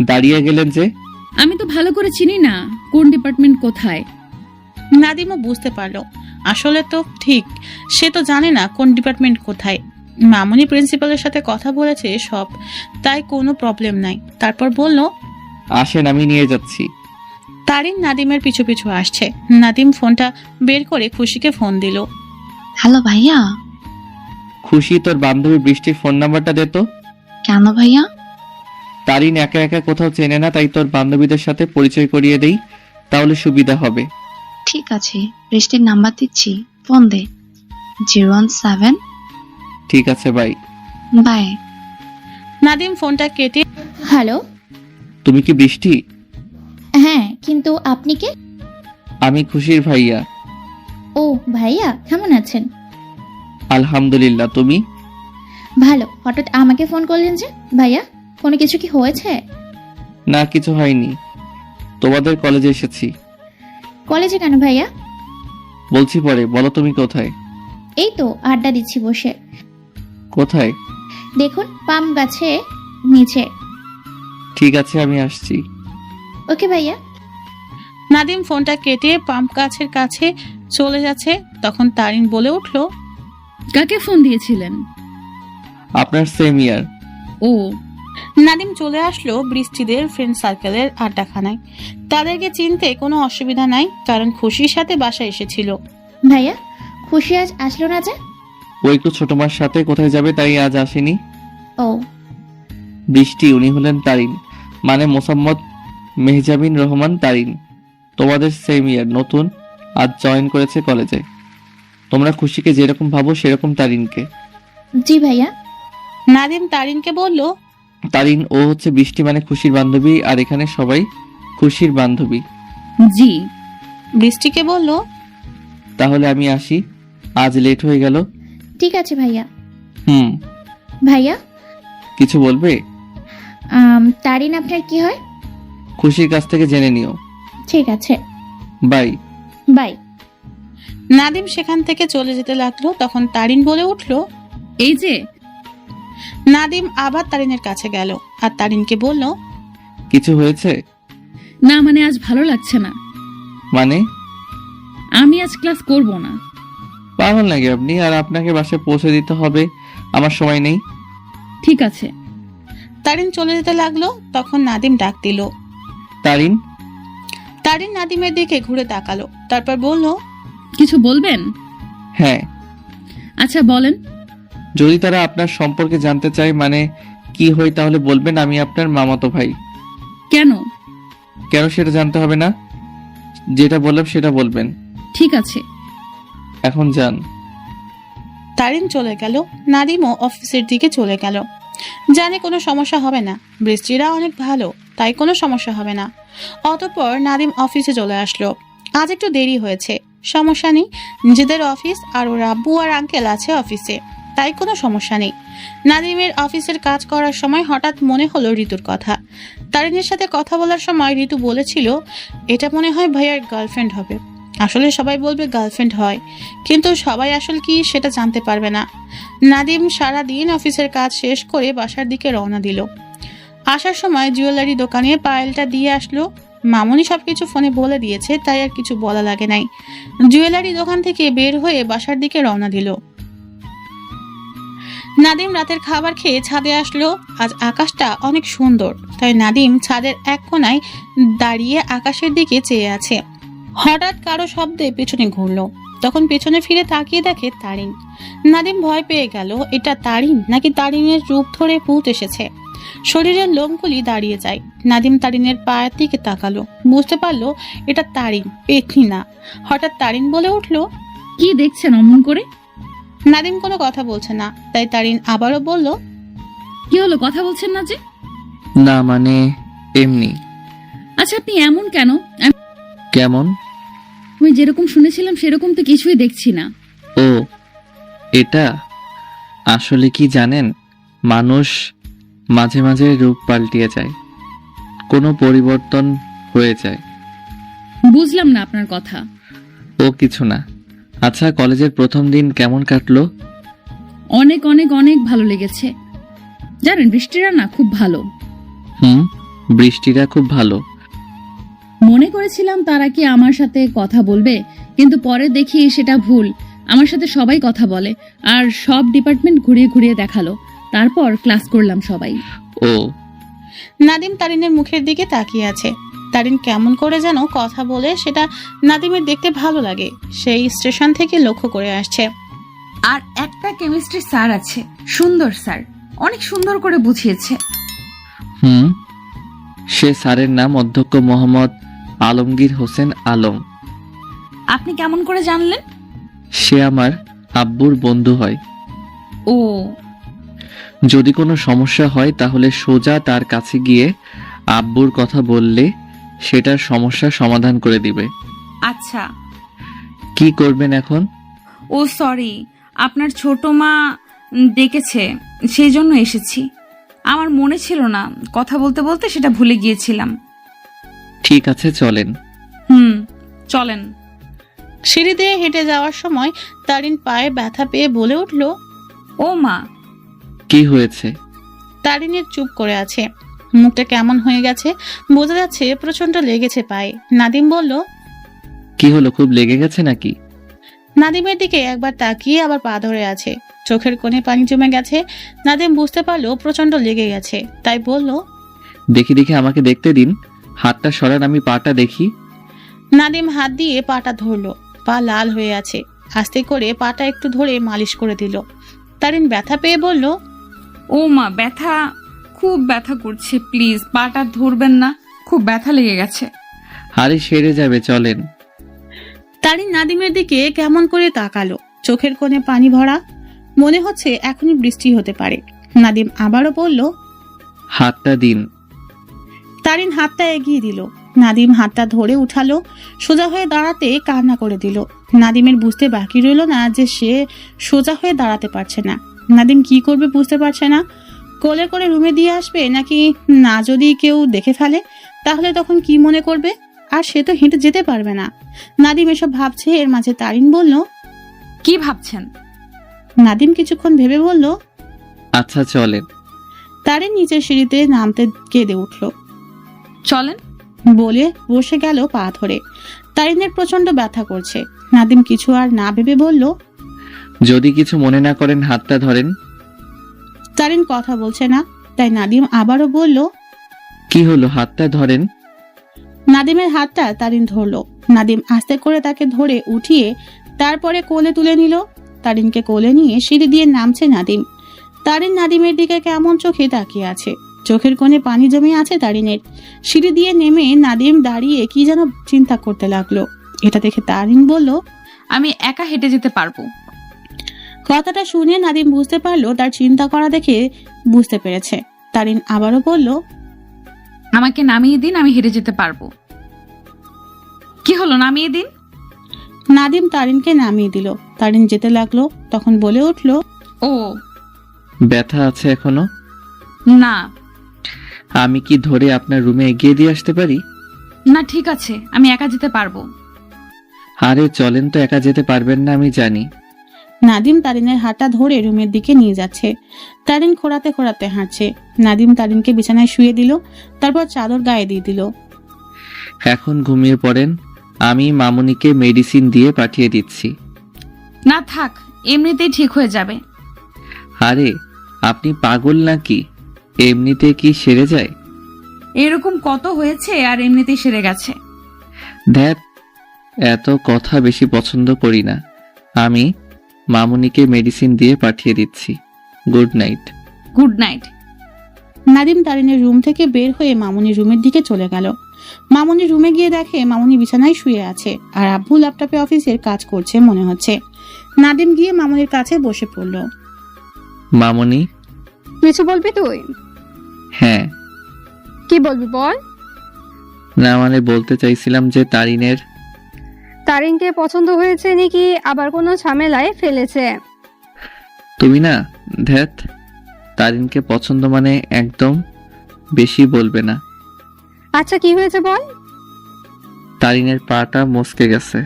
দাঁড়িয়ে গেলেন যে? আমি তো ভালো করে চিনি না কোন ডিপার্টমেন্ট কোথায়। নাদিমও বুঝতে পারলো আসলে তো ঠিক সে তো জানে না কোন ডিপার্টমেন্ট কোথায়। মামুনি প্রিন্সিপালের সাথে কথা বলেছে সব, তাই কোনো প্রবলেম নাই। তারপর বলল, আসেন, আমি নিয়ে যাচ্ছি। তারিন নাদিমের পিছু পিছু আসছে। নাদিম ফোনটা বের করে খুশিকে ফোন দিল। হ্যালো ভাইয়া। খুশি, তোর বান্ধবী বৃষ্টির ফোন নাম্বারটা দে তো। কেন ভাইয়া? তারিন একা একা কোথাও চেনে না, তাই তোর বান্ধবীদের সাথে পরিচয় করিয়ে দেই, তাহলে সুবিধা হবে। ঠিক আছে, বৃষ্টির নাম্বার দিচ্ছি, ফোন দে। 017। ঠিক আছে, বাই। বাই। নাদিম ফোনটা কেটে, হ্যালো। তুমি কি বৃষ্টি? হ্যাঁ, কিন্তু আপনি কে? আমি খুশির ভাইয়া। ও ভাইয়া, কেমন আছেন? আলহামদুলিল্লাহ, তুমি? ভালো। হঠাৎ আমাকে ফোন করলেন যে ভাইয়া, কোনো কিছু কি হয়েছে? না, কিছু হয়নি, তোমাদের কলেজে এসেছি। কলেজে কেন ভাইয়া? বলছি পরে, বলো তুমি কোথায়? এই তো আড্ডা দিচ্ছি বসে। কোথায়? দেখুন, পাম গাছে নিচে। ঠিক আছে, আমি আসছি। ওকে ভাইয়া। নাদিম ফোনটা কেটে পাম্প গাছের কাছে চলে যাচ্ছে। তখন তারিন বলে উঠল, কাকে ফোন দিয়েছিলেন? আপনার সেম ইয়ার। ও। নাদিম চলে আসলো বৃষ্টিদের ফ্রেন্ড সার্কেলের আড্ডাখানায়। তাদেরকে চিনতে কোনো অসুবিধা নাই, কারণ খুশির সাথে বাসায় এসেছিল। ভাইয়া, খুশি আজ আসলো না যে? ও একটু ছোট মার সাথে কোথায় যাবে, তাই আজ আসেনি। ও। বৃষ্টি, উনি হলেন তারিন, মানে মোসাম্মদ মেহজাবিন রহমান তারিন। তোমাদের সেম ইয়ার, নতুন, আজ জয়েন করেছে কলেজে। তোমরা খুশিকে যেরকম ভাবো সেরকম তারিনকে। জি ভাইয়া। নাদিম তারিনকে বলল, তারিন, ও হচ্ছে বৃষ্টি মানে খুশির বান্ধবী, আর এখানে সবাই খুশির বান্ধবী। জি। বৃষ্টিকে বলল, তাহলে আমি আসি, আজ লেট হয়ে গেল। ঠিক আছে ভাইয়া। ভাইয়া কিছু বলবে? তারিন আপনার কি হয়? খুশির কাছ থেকে জেনে নিও। ঠিক আছে, বাই। বাই। নাদিম সেখান থেকে চলে যেতে লাগলো। তখন তারিন বলে উঠল, এই যে। নাদিম আবার তারিনের কাছে গেল আর তারিনকে বলল, কিছু হয়েছে? না, মানে আজ ভালো লাগছে না। মানে? আমি আজ ক্লাস করব না। পাগল নাকি আপনি? আর আপনাকে বাসায় পৌঁছে দিতে হবে, আমার সময় নেই। ঠিক আছে। তারিন চলে যেতে লাগলো। তখন নাদিম ডাক দিল, তারিন। তারিন নাদিমের দিকে ঘুরে তাকালো, তারপর বলল, কিছু বলবেন? হ্যাঁ। আচ্ছা বলেন। যদি তারা আপনার সম্পর্কে জানতে চায়, মানে কি হই, তাহলে বলবেন আমি আপনার মামাতো ভাই। কেন? কেন সেটা জানতে হবে না, যেটা বললাম সেটা বলবেন। ঠিক আছে। এখন যান। তারিন চলে গেল। নাদিমও অফিসের দিকে চলে গেল। জানে কোনো সমস্যা হবে না, বৃষ্টিরা অনেক ভালো, তাই কোনো সমস্যা হবে না। অতঃপর নাদিম অফিসে চলে আসলো। আজ একটু দেরি হয়েছে, সমস্যা নেই, নিজেদের অফিস আর ওর আব্বু আর আঙ্কেল আছে অফিসে, তাই কোনো সমস্যা নেই। নাদিমের অফিসের কাজ করার সময় হঠাৎ মনে হলো ঋতুর কথা। তারিনের সাথে কথা বলার সময় ঋতু বলেছিল, এটা মনে হয় ভাইয়ার গার্লফ্রেন্ড হবে। আসলে সবাই বলবে গার্লফ্রেন্ড হয়, কিন্তু সবাই আসল কি সেটা জানতে পারবে না। নাদিম সারা দিন অফিসের কাজ শেষ করে বাসার দিকে রওনা দিল। আসার সময় জুয়েলারি দোকানে পায়েলটা দিয়ে আসলো। মামুনি সবকিছু ফোনে বলে দিয়েছে, তাই আর কিছু বলা লাগে নাই। জুয়েলারি দোকান থেকে বের হয়ে বাসার দিকে রওনা দিল। নাদিম রাতের খাবার খেয়ে ছাদে আসলো। আজ আকাশটা অনেক সুন্দর, তাই নাদিম ছাদের এক কোনায় দাঁড়িয়ে আকাশের দিকে চেয়ে আছে। হঠাৎ কারো শব্দে পেছনে ঘুরলো। তখন পেছনে ফিরে তাকিয়ে দেখে তারিন। নাদিম ভয় পেয়ে গেল, এটা তারিন নাকি তারিনের রূপ ধরে ভূত এসেছে। শরীরের লোমগুলি দাঁড়িয়ে যায়। নাদিম তারিনের পায়ের দিকে তাকালো, বুঝতে পারলো এটা তারিন, পেতনি না। হঠাৎ তারিন বলে উঠলো, কি দেখছেন অমন করে? নাদিম কোনো কথা বলছে না, তাই তারিন আবারও বলল, কি হলো, কথা বলছেন না যে? না মানে এমনি। আচ্ছা আপনি এমন কেন? কেমন? আমি যেরকম শুনেছিলাম সেরকম তো কিছুই দেখছি না। ও, এটা আসলে কি জানেন, মানুষ মাঝে মাঝে রূপ পাল্টিয়ে যায়, কোনো পরিবর্তন হয়ে যায়। বুঝলাম না আপনার কথা। ও কিছু না। আচ্ছা, কলেজের প্রথম দিন কেমন কাটলো? অনেক অনেক অনেক ভালো লেগেছে। জানেন বৃষ্টিরা না খুব ভালো। বৃষ্টিরা খুব ভালো। মনে করেছিলাম তারা কি আমার সাথে কথা বলবে, কিন্তু পরে দেখি সেটা ভুল। আমার সাথে সবাই কথা বলে আর সব ডিপার্টমেন্ট ঘুরিয়ে ঘুরিয়ে দেখালো। তারপর ক্লাস করলাম সবাই। ও। নাদিম তারিনের মুখের দিকে তাকিয়ে আছে। তারিন কেমন করে যেন কথা বলে সেটা নাদিমের দেখতে ভালো লাগে। সেই স্টেশন থেকে লক্ষ্য করে আসছে। আর একটা কেমিস্ট্রি স্যার আছে, সুন্দর স্যার, অনেক সুন্দর করে বুঝিয়েছে। সে স্যারের নাম অধ্যক্ষ মোহাম্মদ আলমগীর হোসেন আলম। আপনি কেমন করে জানলেন? সে আমার আব্বুর বন্ধু হয়। ও। যদি কোনো সমস্যা হয় তাহলে সোজা তার কাছে গিয়ে আব্বুর কথা বললে সেটার সমস্যার সমাধান করে দিবে। আচ্ছা। কি করবেন এখন? ও সরি, আপনার ছোট মা ডেকেছে, সেই জন্য এসেছি। আমার মনে ছিল না, কথা বলতে বলতে সেটা ভুলে গিয়েছিলাম। ঠিক আছে চলেন। চলেন। সিঁড়ি দিয়ে হেঁটে যাওয়ার সময় তারিন পায়ে ব্যথা পেয়ে বলে উঠল, ও মা। কি হয়েছে? তারিনের চুপ করে আছে, মুখটা কেমন হয়ে গেছে, বোঝা যাচ্ছে প্রচন্ড লেগেছে পায়ে। নাদিম বলল, কি হলো, খুব লেগে গেছে নাকি? নাদিমের দিকে একবার তাকিয়ে আবার পা ধরে আছে, চোখের কোণে পানি জমে গেছে। নাদিম বুঝতে পারলো প্রচন্ড লেগে গেছে, তাই বলল, দেখি দেখি আমাকে দেখতে দিন, হাতটা সরান, আমি পাটা দেখি। নাদিম হাত দিয়ে পাটা ধরলো, পা লাল হয়ে আছে। আস্তে করে পাটা একটু ধরে মালিশ করে দিল। তারিন ব্যথা পেয়ে বলল, ও মা, ব্যথা, খুব ব্যথা করছে, প্লিজ পাটা ধরবেন না, খুব ব্যথা লেগে গেছে। আরে সেরে যাবে, চলেন। তারিন নাদিমের দিকে কেমন করে তাকালো, চোখের কোণে পানি ভরা, মনে হচ্ছে এখনই বৃষ্টি হতে পারে। নাদিম আবারও বলল, হাতটা দিন। তারিন হাতটা এগিয়ে দিল। নাদিম হাতটা ধরে উঠালো, সোজা হয়ে দাঁড়াতে কান্না করে দিল। নাদিমের বুঝতে বাকি রইল না যে সে সোজা হয়ে দাঁড়াতে পারছে না। নাদিম কি করবে বুঝতে পারছে না। কোলে করে রুমে দিয়ে আসবে নাকি না, যদি কেউ দেখে ফেলে তাহলে তখন কি মনে করবে, আর সে তো হেঁটে যেতে পারবে না। নাদিম এসব ভাবছে, এর মাঝে তারিন বলল, কি ভাবছেন? নাদিম কিছুক্ষণ ভেবে বলল, আচ্ছা চলেন। তারিন নিচের সিঁড়িতে নামতে কেঁদে উঠল। চলেন বলে বসে গেল পা ধরে। তারিনের প্রচন্ড ব্যথা করছে। নাদিম কিছু আর না ভেবে বলল, যদি কিছু মনে না করেন হাতটা ধরেন। তারিন কথা বলছে না, তাই নাদিম আবারও বলল, কি হলো, হাতটা ধরেন। নাদিমের হাতটা তারিন ধরলো। নাদিম আস্তে করে তাকে ধরে উঠিয়ে তারপরে কোলে তুলে নিল। তারিনকে কোলে নিয়ে সিঁড়ি দিয়ে নামছে নাদিম। তারিন নাদিমের দিকে কেমন চোখে তাকিয়ে আছে, চোখের কোণে পানি জমে আছে তারিনের। সিঁড়ি দিয়ে নেমে নাদিম দাঁড়িয়ে কি যেন চিন্তা করতে লাগলো। এটা দেখে তারিন বলল, আমি একা হেঁটে যেতে পারবো। কথাটা শুনে নাদিম বুঝতে পারলো তার চিন্তা করা দেখে বুঝতে পেরেছে। তারিন আবারও বলল, আমাকে নামিয়ে দিন, আমি হেঁটে যেতে পারবো। কি হলো, নামিয়ে দিন। নাদিম তারিনকে নামিয়ে দিল। তারিন যেতে লাগলো, তখন বলে উঠল, ও। ব্যথা আছে এখনো? না। আমি কি ধরে আপনার রুমে এগিয়ে দিয়ে আসতে পারি? না ঠিক আছে, আমি একা যেতে পারবো। আরে চলেন তো, একা যেতে পারবেন না আমি জানি। নাদিম তারিনের হাতটা ধরে রুমের দিকে নিয়ে যাচ্ছে। তারিন খোঁড়াতে খোঁড়াতে হাঁটছে। নাদিম তারিনকে বিছানায় শুয়ে দিল, তারপর চাদর গায়ে দিয়ে দিল। এখন ঘুমিয়ে পড়েন, আমি মামুনিকে মেডিসিন দিয়ে পাঠিয়ে দিচ্ছি। না থাক, এমনিতেই ঠিক হয়ে যাবে। আরে আপনি পাগল নাকি, এমনিতে কি সেরে যায়? এরকম কত হয়েছে আর এমনিতেই সেরে গেছে। ধ্যাত, এত কথা বেশি পছন্দ করি না। আমি মামুনিকে মেডিসিন দিয়ে পাঠিয়ে দিচ্ছি। Good night. Good night. Nadim তারিনের রুম থেকে বের হয়ে মামুনির রুমের দিকে চলে গেল। মামুনির রুমে গিয়ে দেখে মামুনি বিছানায় শুয়ে আছে আর আব্বু ল্যাপটপে অফিসের কাজ করছে মনে হচ্ছে। নাদিম গিয়ে মামুনির কাছে বসে পড়ল। মামুনি, কিছু বলবি তুই? হ্যাঁ। কি বলবি বল। না মানে বলতে চাইছিলাম যে তারিনকে পছন্দ হয়েছে নাকি আবার কোনো ঝামেলায় ফেলেছে? তুমি না, ধ্যাত, তারিনকে পছন্দ মানে একদম বেশি বলবে না। আচ্ছা কি হয়েছে বল। তারিনের পাটা মচকে গেছে।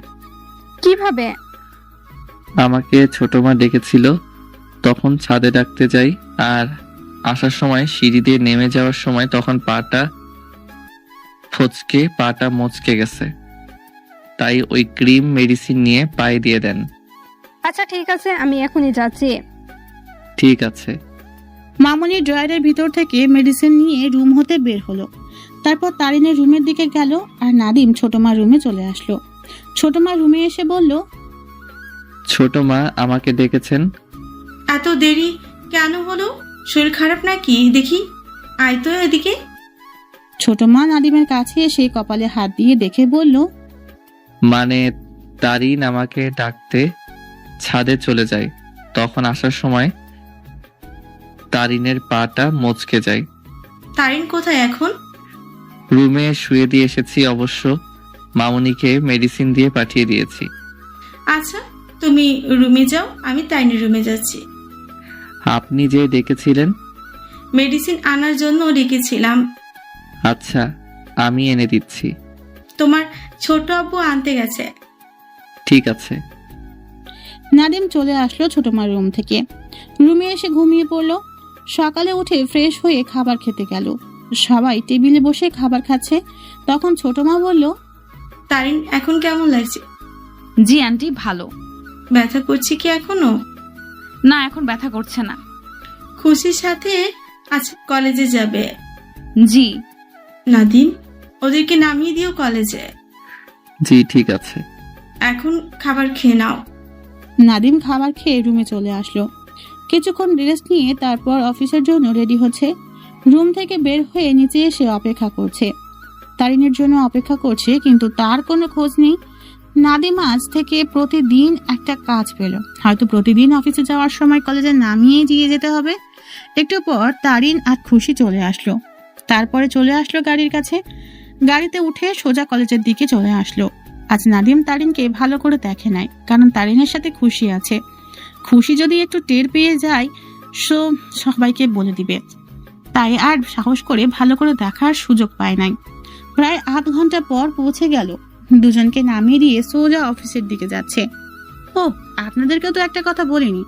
কিভাবে? আমাকে ছোট মা ডেকেছিল, তখন ছাদে ডাকতে যাই আর আসার সময় সিঁড়ি দিয়ে নেমে যাওয়ার সময় তখন পাটা মচকে গেছে, তাই ওই ক্রিম মেডিসিন নিয়ে পায়ে দিয়ে দেন। আচ্ছা ঠিক আছে, আমি এখনই যাচ্ছি। ঠিক আছে। মামনি ড্রয়ারের ভিতর থেকে মেডিসিন নিয়ে রুম হতে বের হলো। তারপর তারিনের রুমের দিকে গেল আর নাদিম ছোট মার রুমে চলে আসলো। ছোট মা রুমে এসে বলল, ছোট মা আমাকে ডেকেছেন? এত দেরি কেন হলো? শরীর খারাপ নাকি? দেখি, আয় তো এদিকে। ছোট মা নাদিমের কাছে এসে কপালে হাত দিয়ে দেখে বলল, মানে তারিন আমাকে ডাকতে ছাদে চলে যায়, তখন আসার সময় তারিনের পাটা মচকে যায়। তারিন কোথায় এখন? রুমে শুয়ে দিয়ে এসেছি, অবশ্য মামুনিকে মেডিসিন দিয়ে পাঠিয়ে দিয়েছি। আচ্ছা, তুমি রুমে যাও, আমি তারিনের রুমে যাচ্ছি। আপনি যে ডেকেছিলেন? মেডিসিন আনার জন্য ডেকেছিলাম। আচ্ছা, আমি এনে দিচ্ছি। তোমার ছোট আব্বু আনতে গেছে। ঠিক আছে। নাদিম চলে আসলো ছোট মার রুম থেকে। রুমে এসে ঘুমিয়ে পড়লো। সকালে উঠে ফ্রেশ হয়ে খাবার খেতে গেল। সবাই টেবিলে বসে খাবার খাচ্ছে। তখন ছোট মা বলল, তারিন এখন কেমন লাগছে? জি আন্টি, ভালো। ব্যথা করছে কি এখনো? না, এখন ব্যথা করছে না। খুশির সাথে আজ কলেজে যাবে? জি। নাদিম, ওদেরকে নামিয়ে দিও কলেজে। জি ঠিক আছে। এখন খাবার খেয়ে নাও। নাদিম খাবার খেয়ে রুমে চলে আসলো। কিছুক্ষণ রেস্ট নিয়ে তারপর অফিসের জন্য রেডি হচ্ছে। রুম থেকে বের হয়ে নিচে এসে অপেক্ষা করছে। তারিনের জন্য অপেক্ষা করছে, কিন্তু তার কোনো খোঁজ নেই। নাদিম আজ থেকে প্রতিদিন একটা কাজ পেল। হয়তো প্রতিদিন অফিসে যাওয়ার সময় কলেজে নামিয়ে দিয়ে যেতে হবে। একটু পর তারিন আর খুশি চলে আসলো। তারপরে চলে আসলো গাড়ির কাছে। গাড়িতে উঠে সোজা কলেজের দিকে চলে আসলো। আজ নাদিম তারিনকে ভালো করে দেখে নাই, কারণ তারিনের সাথে খুশি আছে। খুশি যদি একটু টের পেয়ে যায় সবাইকে বলে দিবে, তাই আর সাহস করে ভালো করে দেখার সুযোগ পায় নাই। প্রায় আধ ঘন্টা পর পৌঁছে গেল। দুজনকে নামিয়ে দিয়ে সোজা অফিসের দিকে যাচ্ছে। ও, আপনাদেরকেও তো একটা কথা বলিনি,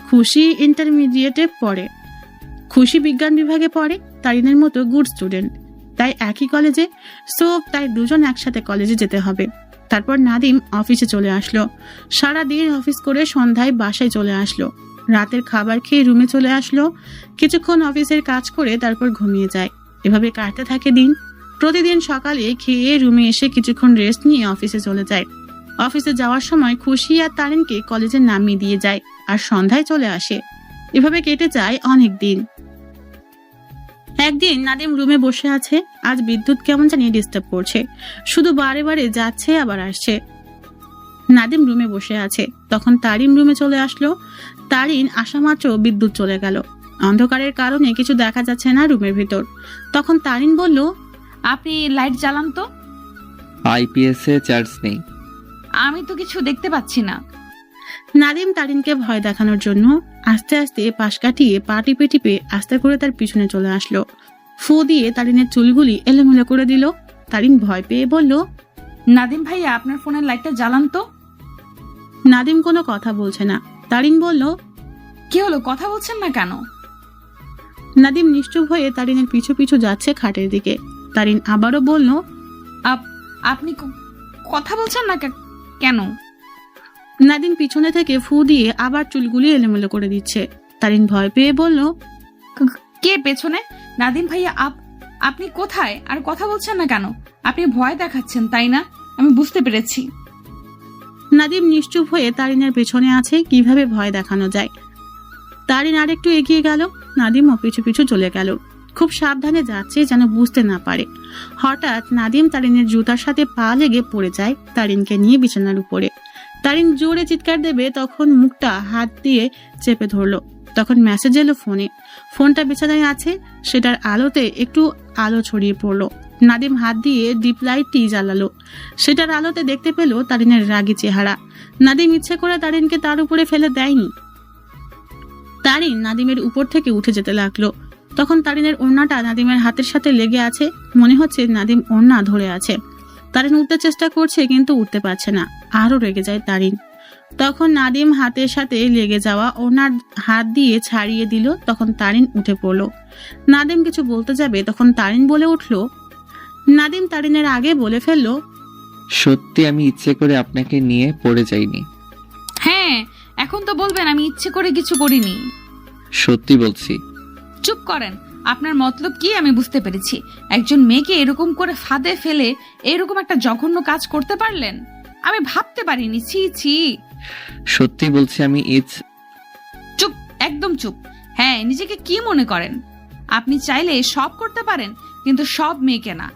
খুশি ইন্টারমিডিয়েটে পড়ে। খুশি বিজ্ঞান বিভাগে পড়ে, তারিনের মতো গুড স্টুডেন্ট, তাই একই কলেজে। তাই দুজন একসাথে কলেজে যেতে হবে। তারপর নাদিম অফিসে চলে আসলো। সারাদিন অফিস করে সন্ধ্যায় বাসায় চলে আসলো। রাতের খাবার খেয়ে রুমে চলে আসলো। কিছুক্ষণ অফিসের কাজ করে তারপর ঘুমিয়ে যায়। এভাবে কাটতে থাকে দিন। প্রতিদিন সকালে খেয়ে রুমে এসে কিছুক্ষণ রেস্ট নিয়ে অফিসে চলে যায়। অফিসে যাওয়ার সময় খুশি আর তারিনকে কলেজে নামিয়ে দিয়ে যায়, আর সন্ধ্যায় চলে আসে। এভাবে কেটে যায় অনেক দিন। একদিন নাদিম রুমে বসে আছে। আজ বিদ্যুৎ কেমন জানি ডিস্টার্ব করছে, শুধু বারে বারে যাচ্ছে আবার আসছে। নাদিম রুমে বসে আছে, তখন তারিন রুমে চলে আসলো। তারিন আসা মাত্র বিদ্যুৎ চলে গেল। অন্ধকারের কারণে কিছু দেখা যাচ্ছে না রুমের ভিতর। তখন তারিন বলল, আপনি লাইট জ্বালান তো। আইপিএস এ চার্জ নেই। আমি তো কিছু দেখতে পাচ্ছি না। নাদিম তারিনকে ভয় দেখানোর জন্য আস্তে আস্তে পাশ কাটিয়ে পা টিপে টিপে আস্তে করে তার পিছনে চলে আসলো। ফু দিয়ে তারিনের চুলগুলি এলোমেলো করে দিল। তারিন ভয় পেয়ে বলল, নাদিম ভাইয়া, আপনার ফোনের লাইটটা জ্বালান তো। নাদিম কোনো কথা বলছে না। তারিন বলল, কি হলো, কথা বলছেন না কেন? নাদিম নিশ্চুপ হয়ে তারিনের পিছু পিছু যাচ্ছে খাটের দিকে। তারিন আবারও বলল, আপনি কথা বলছেন না কেন? নাদিম পিছনে থেকে ফু দিয়ে আবার চুলগুলি এলোমেলো করে দিচ্ছে। তারিন ভয় পেয়ে বলল, কে পেছনে? নাদিম ভাইয়া, আপনি কোথায়? আর কথা বলছেন না কেন? আপনি ভয় দেখাচ্ছেন, তাই না? আমি বুঝতে পেরেছি। নাদিম নিশ্চুপ হয়ে তারিনের পেছনে আছে। কিভাবে ভয় দেখানো যায়। তারিন আরেকটু এগিয়ে গেল। নাদিমও পিছু পিছু চলে গেল। খুব সাবধানে যাচ্ছে যেন বুঝতে না পারে। হঠাৎ নাদিম তারিনের জুতার সাথে পা লেগে পড়ে যায় তারিনকে নিয়ে বিছানার উপরে। তারিন জোরে চিৎকার দেবে, তখন মুখটা হাত দিয়ে চেপে ধরলো। তখন মেসেজ এলো ফোনে। ফোনটা বিছানায় আছে, সেটার আলোতে একটু আলো ছড়িয়ে পড়লো। নাদিম হাত দিয়ে ডিপ লাইটটি জ্বালালো। সেটার আলোতে দেখতে পেল তারিনের রাগী চেহারা। নাদিম ইচ্ছে করে তারিনকে তার উপরে ফেলে দেয়নি। তারিন নাদিমের উপর থেকে উঠে যেতে লাগলো। তখন তারিনের ওড়নাটা নাদিমের হাতের সাথে লেগে আছে। মনে হচ্ছে নাদিম ওড়না ধরে আছে। তারিন উঠতে চেষ্টা করছে, কিন্তু উঠতে পারছে না। আরো রেগে যায় তারিন। তখন নাদিম হাতের সাথে লেগে যাওয়া ওনার হাত দিয়ে ছাড়িয়ে দিল। তখন তারিন উঠে পড়ল। নাদিম কিছু বলতে যাবে, তখন তারিন বলে উঠল। নাদিম তারিনের আগে বলে ফেলল, সত্যি আমি ইচ্ছে করে আপনাকে নিয়ে পড়ে যাইনি। হ্যাঁ, এখন তো বলবেন আমি ইচ্ছে করে কিছু করিনি। সত্যি বলছি। চুপ করেন, আপনার মতলব কি আমি বুঝতে পেরেছি। একজন মেয়েকে এরকম করে ফাঁদে ফেলে এরকম একটা জঘন্য কাজ করতে পারলেন, আমি ভাবতে পারিনি। ছি ছি। সত্যি বলছি আমি চুপ, একদম চুপ। হ্যাঁ, নিজেকে কি মনে করেন? আপনি চাইলে সব করতে পারেন, কিন্তু সব মেয়েকে না।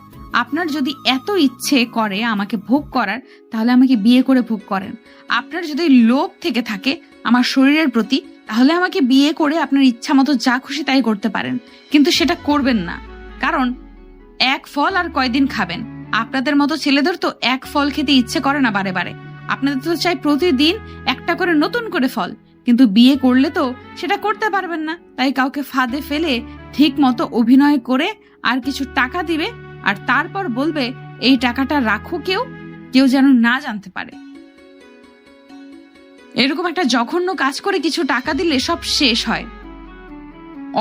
আপনার যদি এত ইচ্ছে করে আমাকে ভোগ করার, তাহলে আমাকে বিয়ে করে ভোগ করেন। আপনার যদি লোভ থেকে থাকে আমার শরীরের প্রতি, তাহলে আমাকে বিয়ে করে আপনার ইচ্ছা মতো যা খুশি তাই করতে পারেন, কিন্তু সেটা করবেন না। কারণ এক ফল আর কয়দিন খাবেন? আপনাদের মতো ছেলেদের তো এক ফল খেতে ইচ্ছে করে না বারে বারে। আপনাদের তো চাই প্রতিদিন একটা করে নতুন করে ফল, কিন্তু বিয়ে করলে তো সেটা করতে পারবেন না। তাই কাউকে ফাঁদে ফেলে ঠিক মতো অভিনয় করে আর কিছু টাকা দিবে, আর তারপর বলবে এই টাকাটা রাখো, কেউ যেন না জানতে পারে। এরকম একটা জঘন্য কাজ করে কিছু টাকা দিলে সব শেষ হয়।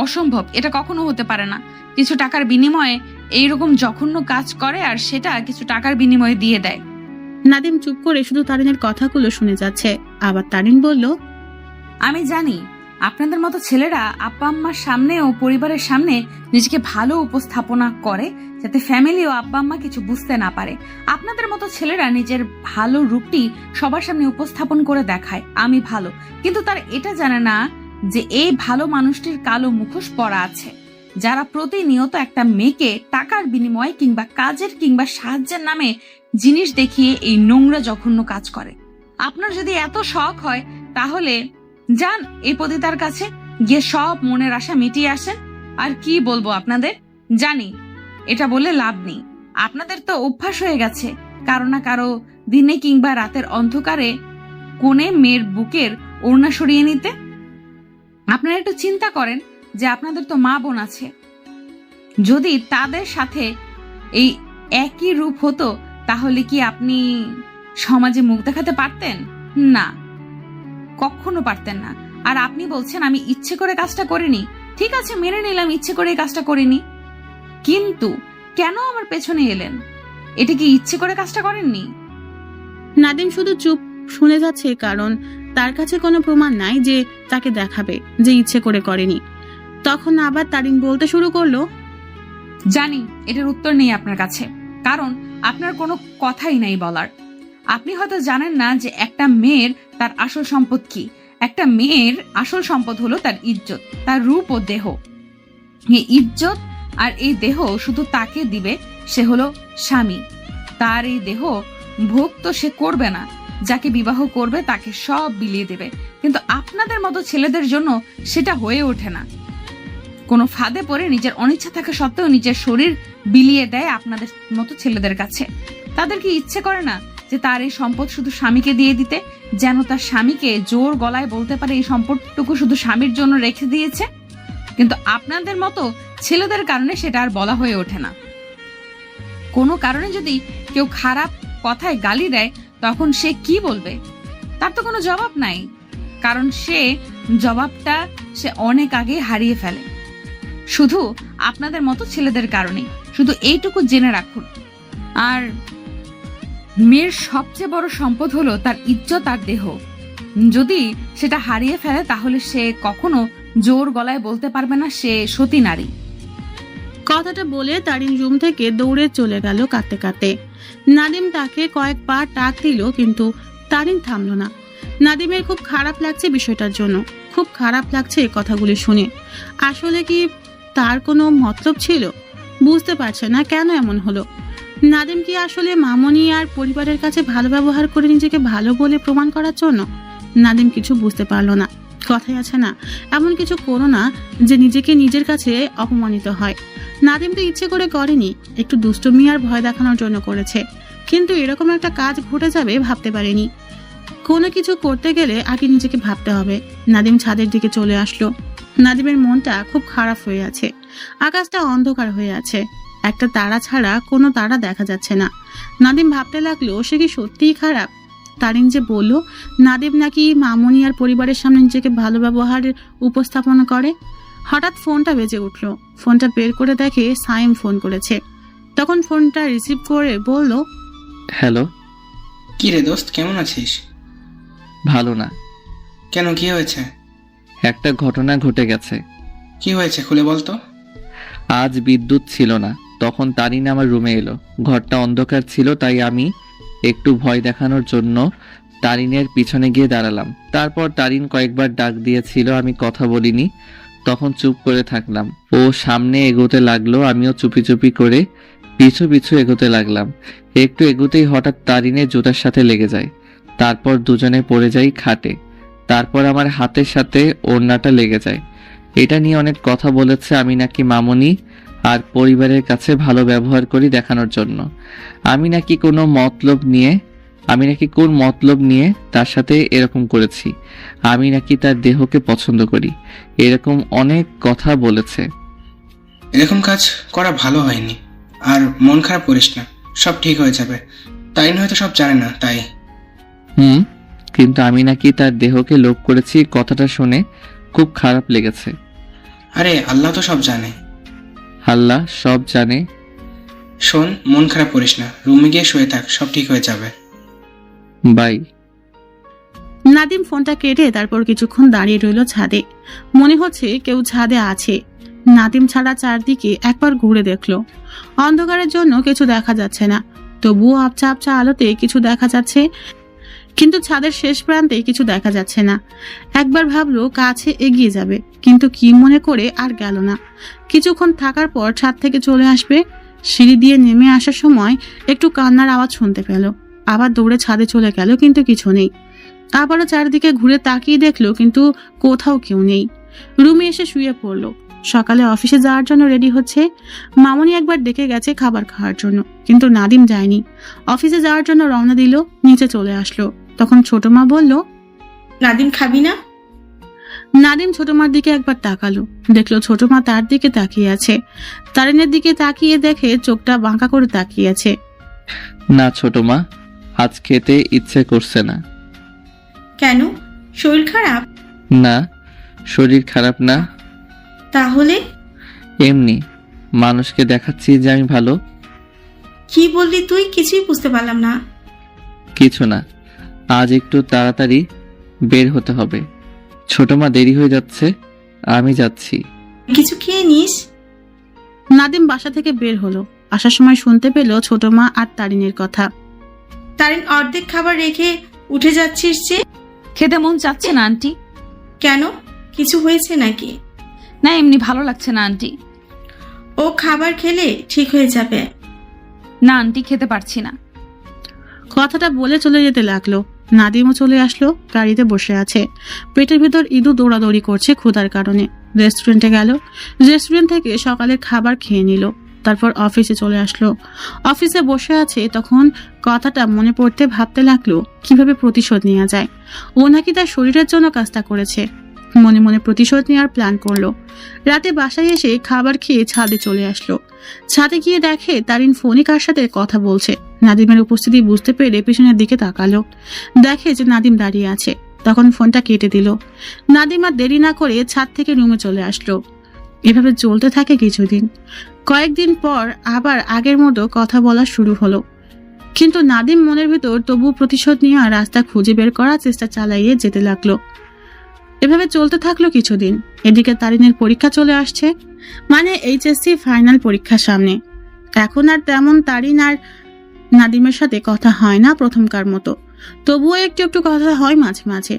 অসম্ভব, এটা কখনো হতে পারে না। কিছু টাকার বিনিময়ে এইরকম জঘন্য কাজ করে, আর সেটা কিছু টাকার বিনিময়ে দিয়ে দেয়। নাদিম চুপ করে শুধু তারিনের কথাগুলো শুনে যাচ্ছে। আবার তারিন বলল, আমি জানি আপনাদের মতো ছেলেরা আব্বা আম্মার সামনে ও পরিবারের সামনে নিজেকে ভালো উপস্থাপনা করে, যাতে ফ্যামিলি ও আব্বা আম্মা কিছু বুঝতে না পারে। আপনাদের মতো ছেলেরা নিজের ভালো রূপটি সবার সামনে উপস্থাপন করে দেখায় আমি ভালো, কিন্তু তার এটা জানে না যে এই ভালো মানুষটির কালো মুখোশ পরা আছে, যারা প্রতিনিয়ত একটা মেয়েকে টাকার বিনিময়ে কিংবা কাজের কিংবা সাহায্যের নামে জিনিস দেখিয়ে এই নোংরা জঘন্য কাজ করে। আপনার যদি এত শখ হয় তাহলে যান এই পতিতার কাছে, গিয়ে সব মনের আশা মিটিয়ে আসেন। আর কি বলবো আপনাদের, জানি এটা বলে লাভ নেই। আপনাদের তো অভ্যাস হয়ে গেছে কারো না কারো দিনে কিংবা রাতের অন্ধকারে কোণে মেয়ের বুকের ওড়না সরিয়ে নিতে। আপনারা একটু চিন্তা করেন যে আপনাদের তো মা বোন আছে, যদি তাদের সাথে এই একই রূপ হতো তাহলে কি আপনি সমাজে মুখ দেখাতে পারতেন? না, কখনো পারতেন না। আর আপনি বলছেন আমি ইচ্ছে করে কাজটা করিনি। ঠিক আছে, মেনে নিলাম ইচ্ছে করে কাজটা করিনি, কিন্তু কেন আমার পেছনে এলেন? এটা কি ইচ্ছে করে কাজটা করেননি? নাদিম শুধু চুপ শুনে যাচ্ছে, কারণ তার কাছে কোনো প্রমাণ নাই যে তাকে দেখাবে যে ইচ্ছে করে করেনি। তখন আবার তারিন বলতে শুরু করলো, জানি এটার উত্তর নেই আপনার কাছে, কারণ আপনার কোনো কথাই নাই বলার। আপনি হয়তো জানেন না যে একটা মেয়ের তার আসল সম্পদ কি। একটা মেয়ের আসল সম্পদ হলো তার ইজ্জত, তার রূপ ও দেহ। এই ইজ্জত আর এই দেহ শুধু তাকে দিবে সে হলো স্বামী। তার এই দেহ ভোগ তো সে করবে না, যাকে বিবাহ করবে তাকে সব বিলিয়ে দেবে। কিন্তু আপনাদের মতো ছেলেদের জন্য সেটা হয়ে ওঠে না। কোনো ফাঁদে পড়ে নিজের অনিচ্ছা থাকা সত্ত্বেও নিজের শরীর বিলিয়ে দেয় আপনাদের মতো ছেলেদের কাছে। তাদের কি ইচ্ছে করে না যে তার এই সম্পদ শুধু স্বামীকে দিয়ে দিতে, যেন তার স্বামীকে জোর গলায় বলতে পারে এই সম্পদটুকু শুধু স্বামীর জন্য রেখে দিয়েছে? কিন্তু আপনাদের মতো ছেলেদের কারণে সেটা আর বলা হয়ে ওঠে না। কোনো কারণে যদি কেউ খারাপ কথায় গালি দেয়, তখন সে কি বলবে? তার তো কোনো জবাব নাই, কারণ সে জবাবটা সে অনেক আগে হারিয়ে ফেলে, শুধু আপনাদের মতো ছেলেদের কারণে। শুধু এইটুকু জেনে রাখুন। আর মেয়ের সবচেয়ে বড় সম্পদ হলো তার ইজ্জত আর দেহ। যদি সেটা হারিয়ে ফেলে তাহলে সে কখনো জোর গলায় বলতে পারবে না সে সতী নারী। কথাটা বলে তারিন রুম থেকে দৌড়ে চলে গেল কাঁদতে কাঁদতে। নাদিম তাকে কয়েকবার ডাক দিল, কিন্তু তারিন থামল না। নাদিমের খুব খারাপ লাগছে বিষয়টার জন্য, খুব খারাপ লাগছে এই কথাগুলি শুনে। আসলে কি তার কোনো মতলব ছিল? বুঝতে পারছে না কেন এমন হলো। নাদিম কি আসলে মামনি আর পরিবারের কাছে ভালো ব্যবহার করে নিজেকে ভালো বলে প্রমাণ করার জন্য? নাদিম কিছু বুঝতে পারলো না। কথাই আছে না, এমন কিছু করো না যে নিজেকে নিজের কাছে অপমানিত হয়। নাদিম তো ইচ্ছে করে করেনি, একটু দুষ্টুমি আর ভয় দেখানোর জন্য করেছে, কিন্তু এরকম একটা কাজ ঘটে যাবে ভাবতে পারেনি। কোনো কিছু করতে গেলে আগে নিজেকে ভাবতে হবে। নাদিম ছাদের দিকে চলে আসলো। নাদিমের মনটা খুব খারাপ হয়ে আছে। আকাশটা অন্ধকার হয়ে আছে, একটা তারা ছাড়া কোনো তারা দেখা যাচ্ছে না। নাদিম ভাবতে লাগলো সে কি সত্যিই খারাপ? তারিন যে বলল নাদিম নাকি মামুনি আর পরিবারের সামনে নিজেকে ভালো ব্যবহারের উপস্থাপনা করে। হঠাৎ ফোনটা বেজে উঠল। ফোনটা বের করে দেখে সাইম ফোন করেছে। তখন ফোনটা রিসিভ করে বলল, হ্যালো। কি রে দোস্ত, কেমন আছিস? ভালো না। কেন, কি হয়েছে? একটা ঘটনা ঘটে গেছে। কি হয়েছে খুলে বলতো। আজ বিদ্যুৎ ছিল না, তখন তারিন আমার রুমে এলো। ঘরটা অন্ধকার ছিল, তাই আমি একটু ভয় দেখানোর জন্য তারিনের পিছনে গিয়ে দাঁড়ালাম। তারপর তারিন কয়েকবার ডাক দিয়েছিল, আমি কথা বলিনি, তখন চুপ করে থাকলাম। ও সামনে এগোতে লাগলো, আমিও চুপি চুপি করে পিছু পিছু এগোতে লাগলাম। একটু এগোতেই হঠাৎ তারিনের জুতার সাথে লেগে যায়। তারপর দুজনে পড়ে যাই খাটে। তারপর আমার হাতের সাথে ওড়নাটা লেগে যায়। এটা নিয়ে অনেক কথা বলেছে, আমি নাকি মামুনি আর পরিবারের কাছে ভালো ব্যবহার করি দেখানোর জন্য। আমি নাকি কোন মতলব নিয়ে তার সাথে এরকম করেছি। আমি নাকি তার দেহকে পছন্দ করি, এরকম অনেক কথা বলেছে। এরকম কাজ করা ভালো হয়নি, আর মন খারাপ করিস না, সব ঠিক হয়ে যাবে। তারিন হয়তো সব জানে না তাই। কিন্তু আমি নাকি তার দেহকে লোভ করেছি, কথাটা শুনে খুব খারাপ লেগেছে। আরে আল্লাহ তো সব জানে। আল্লাহ সব জানে। শোন, মন খারাপ করিস না, রুমে গিয়ে শুয়ে থাক, সব ঠিক হয়ে যাবে। বাই। নাদিম ফোনটা কেটে তারপর কিছুক্ষণ দাঁড়িয়ে রইল ছাদে। মনে হচ্ছে কেউ ছাদে আছে। নাদিম ছাড়া চারদিকে একবার ঘুরে দেখলো। অন্ধকারের জন্য কিছু দেখা যাচ্ছে না, তবুও আবছা আবছা আলোতে কিছু দেখা যাচ্ছে, কিন্তু ছাদের শেষ প্রান্তে কিছু দেখা যাচ্ছে না। একবার ভাবলো কাছে এগিয়ে যাবে, কিন্তু কি মনে করে আর গেল না। কিছুক্ষণ থাকার পর ছাদ থেকে চলে আসবে। সিঁড়ি দিয়ে নেমে আসার সময় একটু কান্নার আওয়াজ শুনতে পেল। আবার দৌড়ে ছাদে চলে গেল, কিন্তু কিছু নেই। আবারও চারিদিকে ঘুরে তাকিয়ে দেখলো, কিন্তু কোথাও কেউ নেই। রুমে এসে শুয়ে পড়লো। সকালে অফিসে যাওয়ার জন্য রেডি হচ্ছে। মামুনি একবার ডেকে গেছে খাবার খাওয়ার জন্য, কিন্তু নাদিম যায়নি। অফিসে যাওয়ার জন্য রওনা দিল, নিচে চলে আসলো। তখন ছোট মা বলল, নাদিম খাবি না? নাদিম ছোট মার দিকে একবার তাকালো, দেখলো ছোট মা তার দিকে তাকিয়ে আছে। তারিনের দিকে তাকিয়ে দেখে চোখটা বাঁকা করে তাকিয়ে আছে। না ছোট মা, আজ খেতে ইচ্ছে করছে না। কেন, শরীর খারাপ? না, শরীর খারাপ না। তাহলে? এমনি মানুষকে দেখাচ্ছি যে আমি ভালো। কি বললি তুই? কিছুই বুঝতে পারলাম না। কিছু না, আজ একটু তাড়াতাড়ি বের হতে হবে। ছোট মা দেরি হয়ে যাচ্ছে, আমি যাচ্ছি। কিছু খেয়ে নিস। নাদিম বাসা থেকে বের হলো। আসার সময় শুনতে পেল ছোট মা আর তারিনের কথা। তারিন অর্ধেক খাবার রেখে উঠে যাচ্ছিস যে? খেতে মন চাচ্ছে না আন্টি। কেন, কিছু হয়েছে নাকি? না, এমনি ভালো লাগছে না আন্টি। ও খাবার খেলে ঠিক হয়ে যাবে। না আন্টি, খেতে পারছি না। কথাটা বলে চলে যেতে লাগলো। নাদিমও চলে আসলো, গাড়িতে বসে আছে। পেটের ভেতর ইঁদুর দৌড়াদৌড়ি করছে ক্ষুধার কারণে। রেস্টুরেন্টে গেল, রেস্টুরেন্ট থেকে সকালের খাবার খেয়ে নিল। তারপর অফিসে চলে আসলো। অফিসে বসে আছে, তখন কথাটা মনে পড়তে ভাবতে লাগলো কিভাবে প্রতিশোধ নেওয়া যায়। ও নাকি তার শরীরের জন্য কাজটা করেছে। মনে মনে প্রতিশোধ নেওয়ার প্ল্যান করলো। রাতে বাসায় এসে খাবার খেয়ে ছাদে চলে আসলো। ছাদে গিয়ে দেখে তারিন ফোনে কার সাথে কথা বলছে। নাদিমের উপস্থিতি বুঝতে পেরে পিছনের দিকে তাকালো, দেখে যে নাদিম দাঁড়িয়ে আছে। তখন ফোনটা কেটে দিল। নাদিম আর দেরি না করে ছাদ থেকে রুমে চলে আসলো। এভাবে চলতে থাকে কিছুদিন। কয়েকদিন পর আবার আগের মতো কথা বলা শুরু হলো, কিন্তু নাদিম মনের ভিতর তবু প্রতিশোধ নেওয়ার রাস্তা খুঁজে বের করার চেষ্টা চালিয়ে যেতে লাগলো। এভাবে চলতে থাকলো কিছুদিন। এদিকে তারিনের পরীক্ষা চলে আসছে, মানে এইচএসসি ফাইনাল পরীক্ষা সামনে। এখন আর তেমন তারিন আর নাদিমের সাথে কথা হয় না প্রথমকার মতো, তবুও একটু একটু কথা হয় মাঝে মাঝে।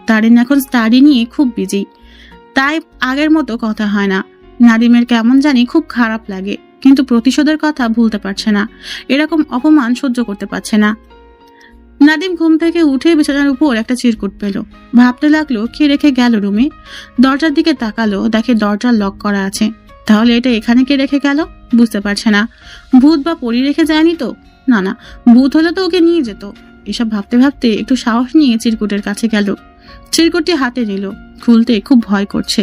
তারিন এখন স্টাডি নিয়ে খুব বিজি, তাই আগের মতো কথা হয় না। নাদিমের কেমন জানি খুব খারাপ লাগে, কিন্তু প্রতিশোধের কথা ভুলতে পারছে না। এরকম অপমান সহ্য করতে পারছে না। নাদিম ঘুম থেকে উঠে বিছানার উপর একটা চিরকুট পেল। ভাবতে লাগলো কে রেখে গেল রুমে। দরজার দিকে তাকালো, দেখে দরজা লক করা আছে। তাহলে এটা এখানে কে রেখে গেল বুঝতে পারছে না। ভূত বা পরী রেখে যায়নি তো? না না, ভূত হলে তো ওকে নিয়ে যেত। এসব ভাবতে ভাবতে একটু সাহস নিয়ে চিরকুটের কাছে গেল। চিরকুটটি হাতে নিল, খুলতে খুব ভয় করছে।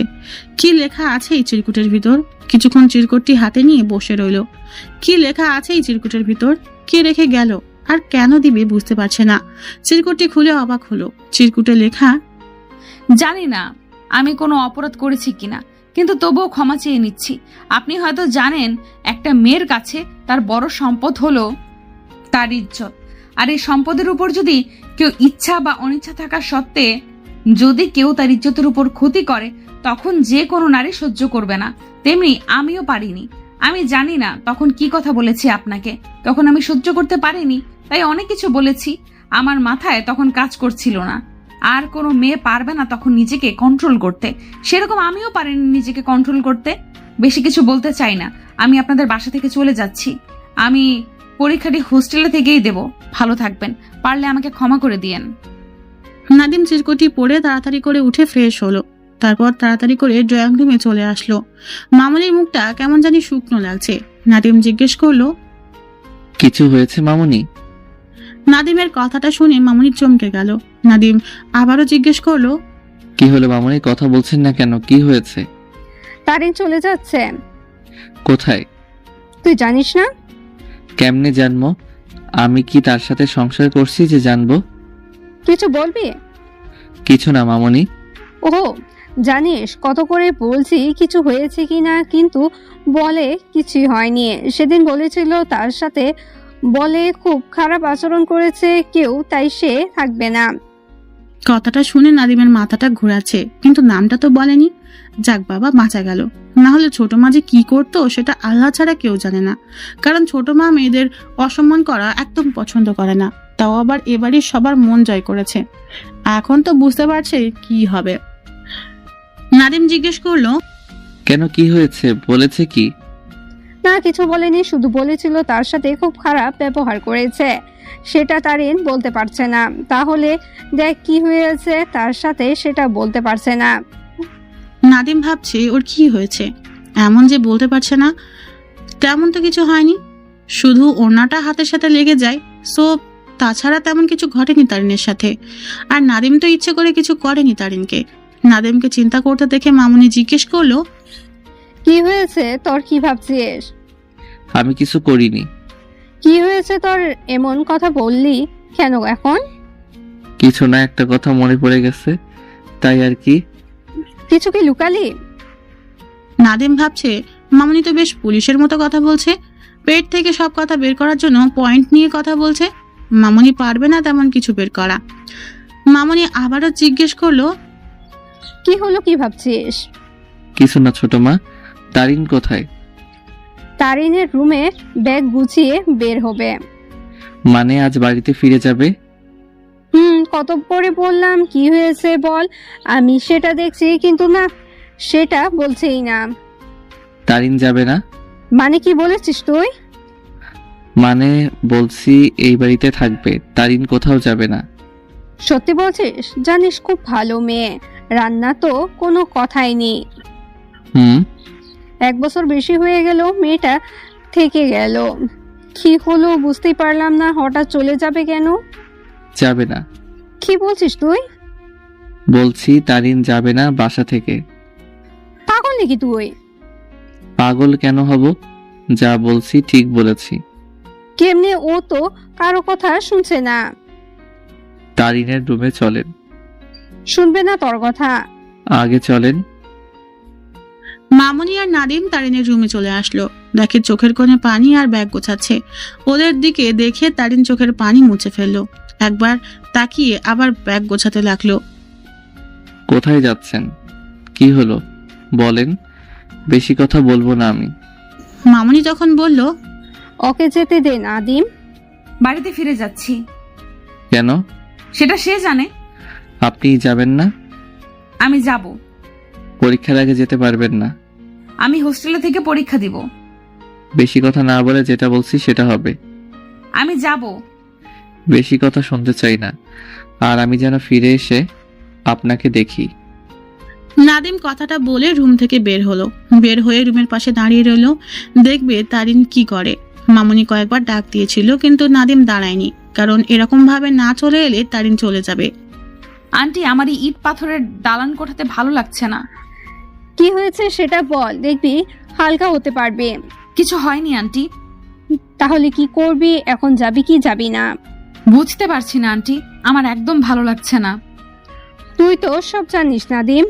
কি লেখা আছে এই চিরকুটের ভিতর? কিছুক্ষণ চিরকুটটি হাতে নিয়ে বসে রইল। কি লেখা আছে এই চিরকুটের ভিতর? কে রেখে গেল? আর কেন দিবে বুঝতে পারছে না। চিরকুটটি খুলে অবাক হলো। চিরকুটে লেখা, জানি না আমি কোনো অপরাধ করেছি কিনা, কিন্তু তবুও ক্ষমা চেয়ে নিচ্ছি। আপনি হয়তো জানেন একটা মেয়ের কাছে তার বড় সম্পদ হলো তার ইজ্জত, আর এই সম্পদের উপর যদি কেউ ইচ্ছা বা অনিচ্ছা থাকা সত্ত্বে যদি কেউ তার ইজ্জতের উপর ক্ষতি করে, তখন যে কোনো নারী সহ্য করবে না। তেমনি আমিও পারিনি। আমি জানি না তখন কি কথা বলেছি আপনাকে, তখন আমি সহ্য করতে পারিনি, তাই অনেক কিছু বলেছি। আমার মাথায় তখন কাজ করছিল না। আর কোনো মেয়ে পারবে না তখন নিজেকে কন্ট্রোল করতে, সেরকম আমিও পারিনি নিজেকে কন্ট্রোল করতে। বেশি কিছু বলতে চাই না, আমি আপনাদের বাসা থেকে চলে যাচ্ছি। আমি পরীক্ষাটি হোস্টেলে থেকেই দেব। ভালো থাকবেন, পারলে আমাকে ক্ষমা করে দিয়েন। নাদিম চিরকুটটি পড়ে তাড়াতাড়ি করে উঠে ফ্রেশ হলো। তারপর তাড়াতাড়ি করে ড্রয়িং রুমে চলে আসলো। মামুনির মুখটা কেমন জানি শুকনো লাগছে। নাদিম জিজ্ঞেস করলো, কিছু হয়েছে মামুনি? নাদিমের কথাটা শুনে মামুনি চমকে গেল। নাদিম আবারও জিজ্ঞেস করলো, কি হলো মামুনি? কথা বলছেন না কেন? কি হয়েছে? তারিন চলে যাচ্ছে। কোথায়? তুই জানিস না? কেমনে জানবো? আমি কি তার সাথে সংসার করছি যে জানবো? কিছু বলবি? কিছু না মামুনি। ওহো, জানিস কত করে বলছি কিছু হয়েছে কিনা, কিন্তু বলে কিছুই হয়নি। সেদিন বলেছিল তার সাথে বলে খুব খারাপ আচরণ করেছে কেউ, তাই সে থাকবে না। কথাটা শুনে নাদিমের মাথাটা ঘোরাচ্ছে, কিন্তু নামটা তো বলেনি। যাক বাবা, বাঁচা গেল। না হলে ছোট মা যে কি করতো সেটা আল্লাহ ছাড়া কেউ জানে না। কারণ ছোট মা মেয়েদের অসম্মান করা একদম পছন্দ করে না, তাও আবার এবারই সবার মন জয় করেছে। এখন তো বুঝতে পারছে কি হবে। নাদিম জিজ্ঞেস করলো, কেন, কি হয়েছে? বলেছে কি? না, কিছু বলেনি, শুধু বলেছিল তার সাথে খুব খারাপ ব্যবহার করেছে। সেটা তারিন বলতে পারছে না। তাহলে দেখ কি হয়েছে তার সাথে, সেটা বলতে পারছে না। নাদিম ভাবছে ওর কি হয়েছে, এমন যে বলতে পারছে না। তেমন তো কিছু হয়নি, শুধু ওড়নাটা হাতের সাথে লেগে যায়। সো তাছাড়া তেমন কিছু ঘটেনি তারিনের সাথে। আর নাদিম তো ইচ্ছে করে কিছু করেনি তারিনকে। নাদিমকে চিন্তা করতে দেখে মামুনি জিজ্ঞেস করলো, কি হয়েছে তোর? কি ভাবছিস? আমি কিছু করিনি। কি হয়েছে তোর? এমন কথা বললি কেন এখন? কিছু না, একটা কথা মনে পড়ে গেছে, তাই আর কি। কিছু কি লুকালি? নাদিম ভাবছে মামুনি তো বেশ পুলিশের মতো কথা বলছে। পেট থেকে সব কথা বের করার জন্য পয়েন্ট নিয়ে কথা বলছে। মামুনি পারবে না তেমন কিছু বের করা। মামুনি আবারও জিজ্ঞেস করলো, কি হলো, কি ভাবছিস? কিছু না ছোট মা। তারিন কোথায়? তারিনের রুমে ব্যাগ গুছিয়ে বের হবে। মানে আজ বাড়িতে ফিরে যাবে? কত করে বললাম কি হয়েছে বল, আমি সেটা দেখছি, কিন্তু না, সেটা বলছেই না। তারিন যাবে না? মানে কি বলেছিস তুই? মানে বলছি এই বাড়িতে থাকবে, তারিন কোথাও যাবে না। সত্যি বলছিস? জানিস খুব ভালো মেয়ে, রান্না তো কোনো কথাই নেই। 1 বছর বেশি হয়ে গেল মেয়েটা থেকে গেল। কি হলো বুঝতেই পারলাম না, হঠাৎ চলে যাবে কেন? যাবে না। কি বলছিস তুই? বলছি তারিন যাবে না বাসা থেকে। পাগল নাকি তুই? পাগল কেন হব? যা বলছি ঠিক বলেছি। কেমনে? ও তো কারো কথা শুনছে না। তারিনের রুমে চলেন। শুনবে না তোর কথা? আগে চলেন। মামুনি আর নাদিম তারিনের রুমে চলে আসলো। দেখে চোখের কোণে পানি আর ব্যাগ গোছাচ্ছে। ওদের দিকে দেখে তারিন চোখের পানি মুছে ফেললো। একবার তাকিয়ে আবার ব্যাগ গোছাতে লাগলো। কোথায় যাচ্ছেন? কি হলো বলেন, বেশি কথা বলবো না আমি। মামুনি তখন বলল, ওকে যেতে দে নাদিম। বাড়িতে ফিরে যাচ্ছি। কেন? সেটা সে জানে। আপনি যাবেন না? আমি যাব। পরীক্ষার আগে যেতে পারবেন না। আমি হোস্টেলে থেকে পরীক্ষা দিব। বেশি কথা না বলে যেটা বলছি সেটা হবে। আমি যাব। বেশি কথা শুনতে চাই না, আর আমি যেন ফিরে এসে আপনাকে দেখি। নাদিম কথাটা বলে রুম থেকে বের হলো। বের হয়ে রুমের পাশে দাঁড়িয়ে রইল, দেখবে তারিন কি করে। মামুনি কয়েকবার ডাক দিয়েছিল, কিন্তু নাদিম দাঁড়ায়নি, কারণ এরকম ভাবে না চলে এলে তারিন চলে যাবে। আন্টি, আমার এই ইট পাথরের দালান কোঠাতে ভালো লাগছে না। কি হয়েছে সেটা বল, দেখবি হালকা হতে পারবে। কিছু হয়নি আন্টি। তাহলে কি করবি এখন, যাবি কি যাবি না? বুঝতে পারছি না আন্টি, আমার একদম ভালো লাগছে না। তুই তো সব জানিস নাদিম,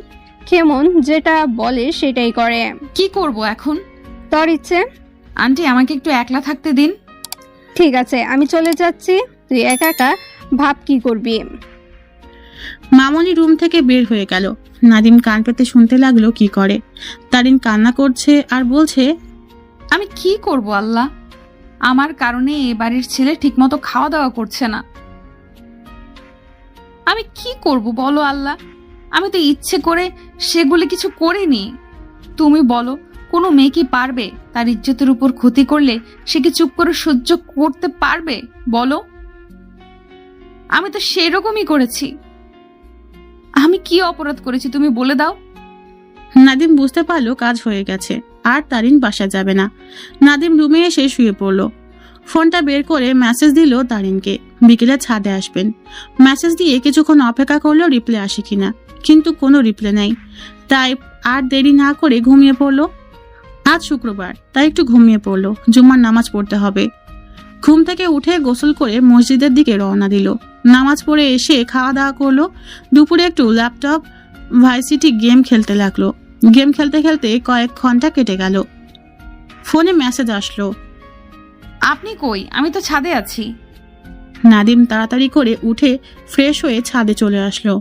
কেমন যেটা বলে সেটাই করে। কি করব এখন? তোর ইচ্ছে। আন্টি আমাকে একটু একলা থাকতে দিন। ঠিক আছে, আমি চলে যাচ্ছি, তুই একা একা ভাব কি করবি। মামনি রুম থেকে বের হয়ে গেল। নাদিম কান পেতে শুনতে লাগলো কি করে। তারিন কান্না করছে আর বলছে, আমি কি করব আল্লাহ, আমার কারণে এ বাড়ির ছেলে ঠিকমতো খাওয়া দাওয়া করছে না। আমি কি করব বলো আল্লাহ, আমি তো ইচ্ছে করে সেগুলি কিছু করিনি। তুমি বলো, কোনো মেয়ে কি পারবে তার ইজ্জতের উপর ক্ষতি করলে সে কি চুপ করে সহ্য করতে পারবে বলো? আমি তো সেরকমই করেছি। আমি কি অপরাধ করেছি তুমি বলে দাও। নাদিম বুঝতে পারলো কাজ হয়ে গেছে, আর তারিন বাসা যাবে না। নাদিম রুমে এসে শুয়ে পড়লো। ফোনটা বের করে মেসেজ দিল তারিনকে, বিকেলে ছাদে আসবেন। মেসেজ দিয়ে কিছুক্ষণ অপেক্ষা করলো রিপ্লাই আসে কিনা, কিন্তু কোনো রিপ্লাই নেই। তাই আর দেরি না করে ঘুমিয়ে পড়লো। আজ শুক্রবার, তাই একটু ঘুমিয়ে পড়লো, জুম্মার নামাজ পড়তে হবে। ঘুম থেকে উঠে গোসল করে মসজিদের দিকে রওনা দিল। নামাজ পড়ে এসে খাওয়া দাওয়া করলো। দুপুরে একটু ল্যাপটপ ভার্সিটি গেম খেলতে লাগলো। গেম খেলতে খেলতে কয়েক ঘন্টা কেটে গেল। ফোনে মেসেজ আসলো, আপনি কই? আমি তো ছাদে আছি। নাদিম তাড়াতাড়ি করে উঠে ফ্রেশ হয়ে ছাদে চলে আসলো।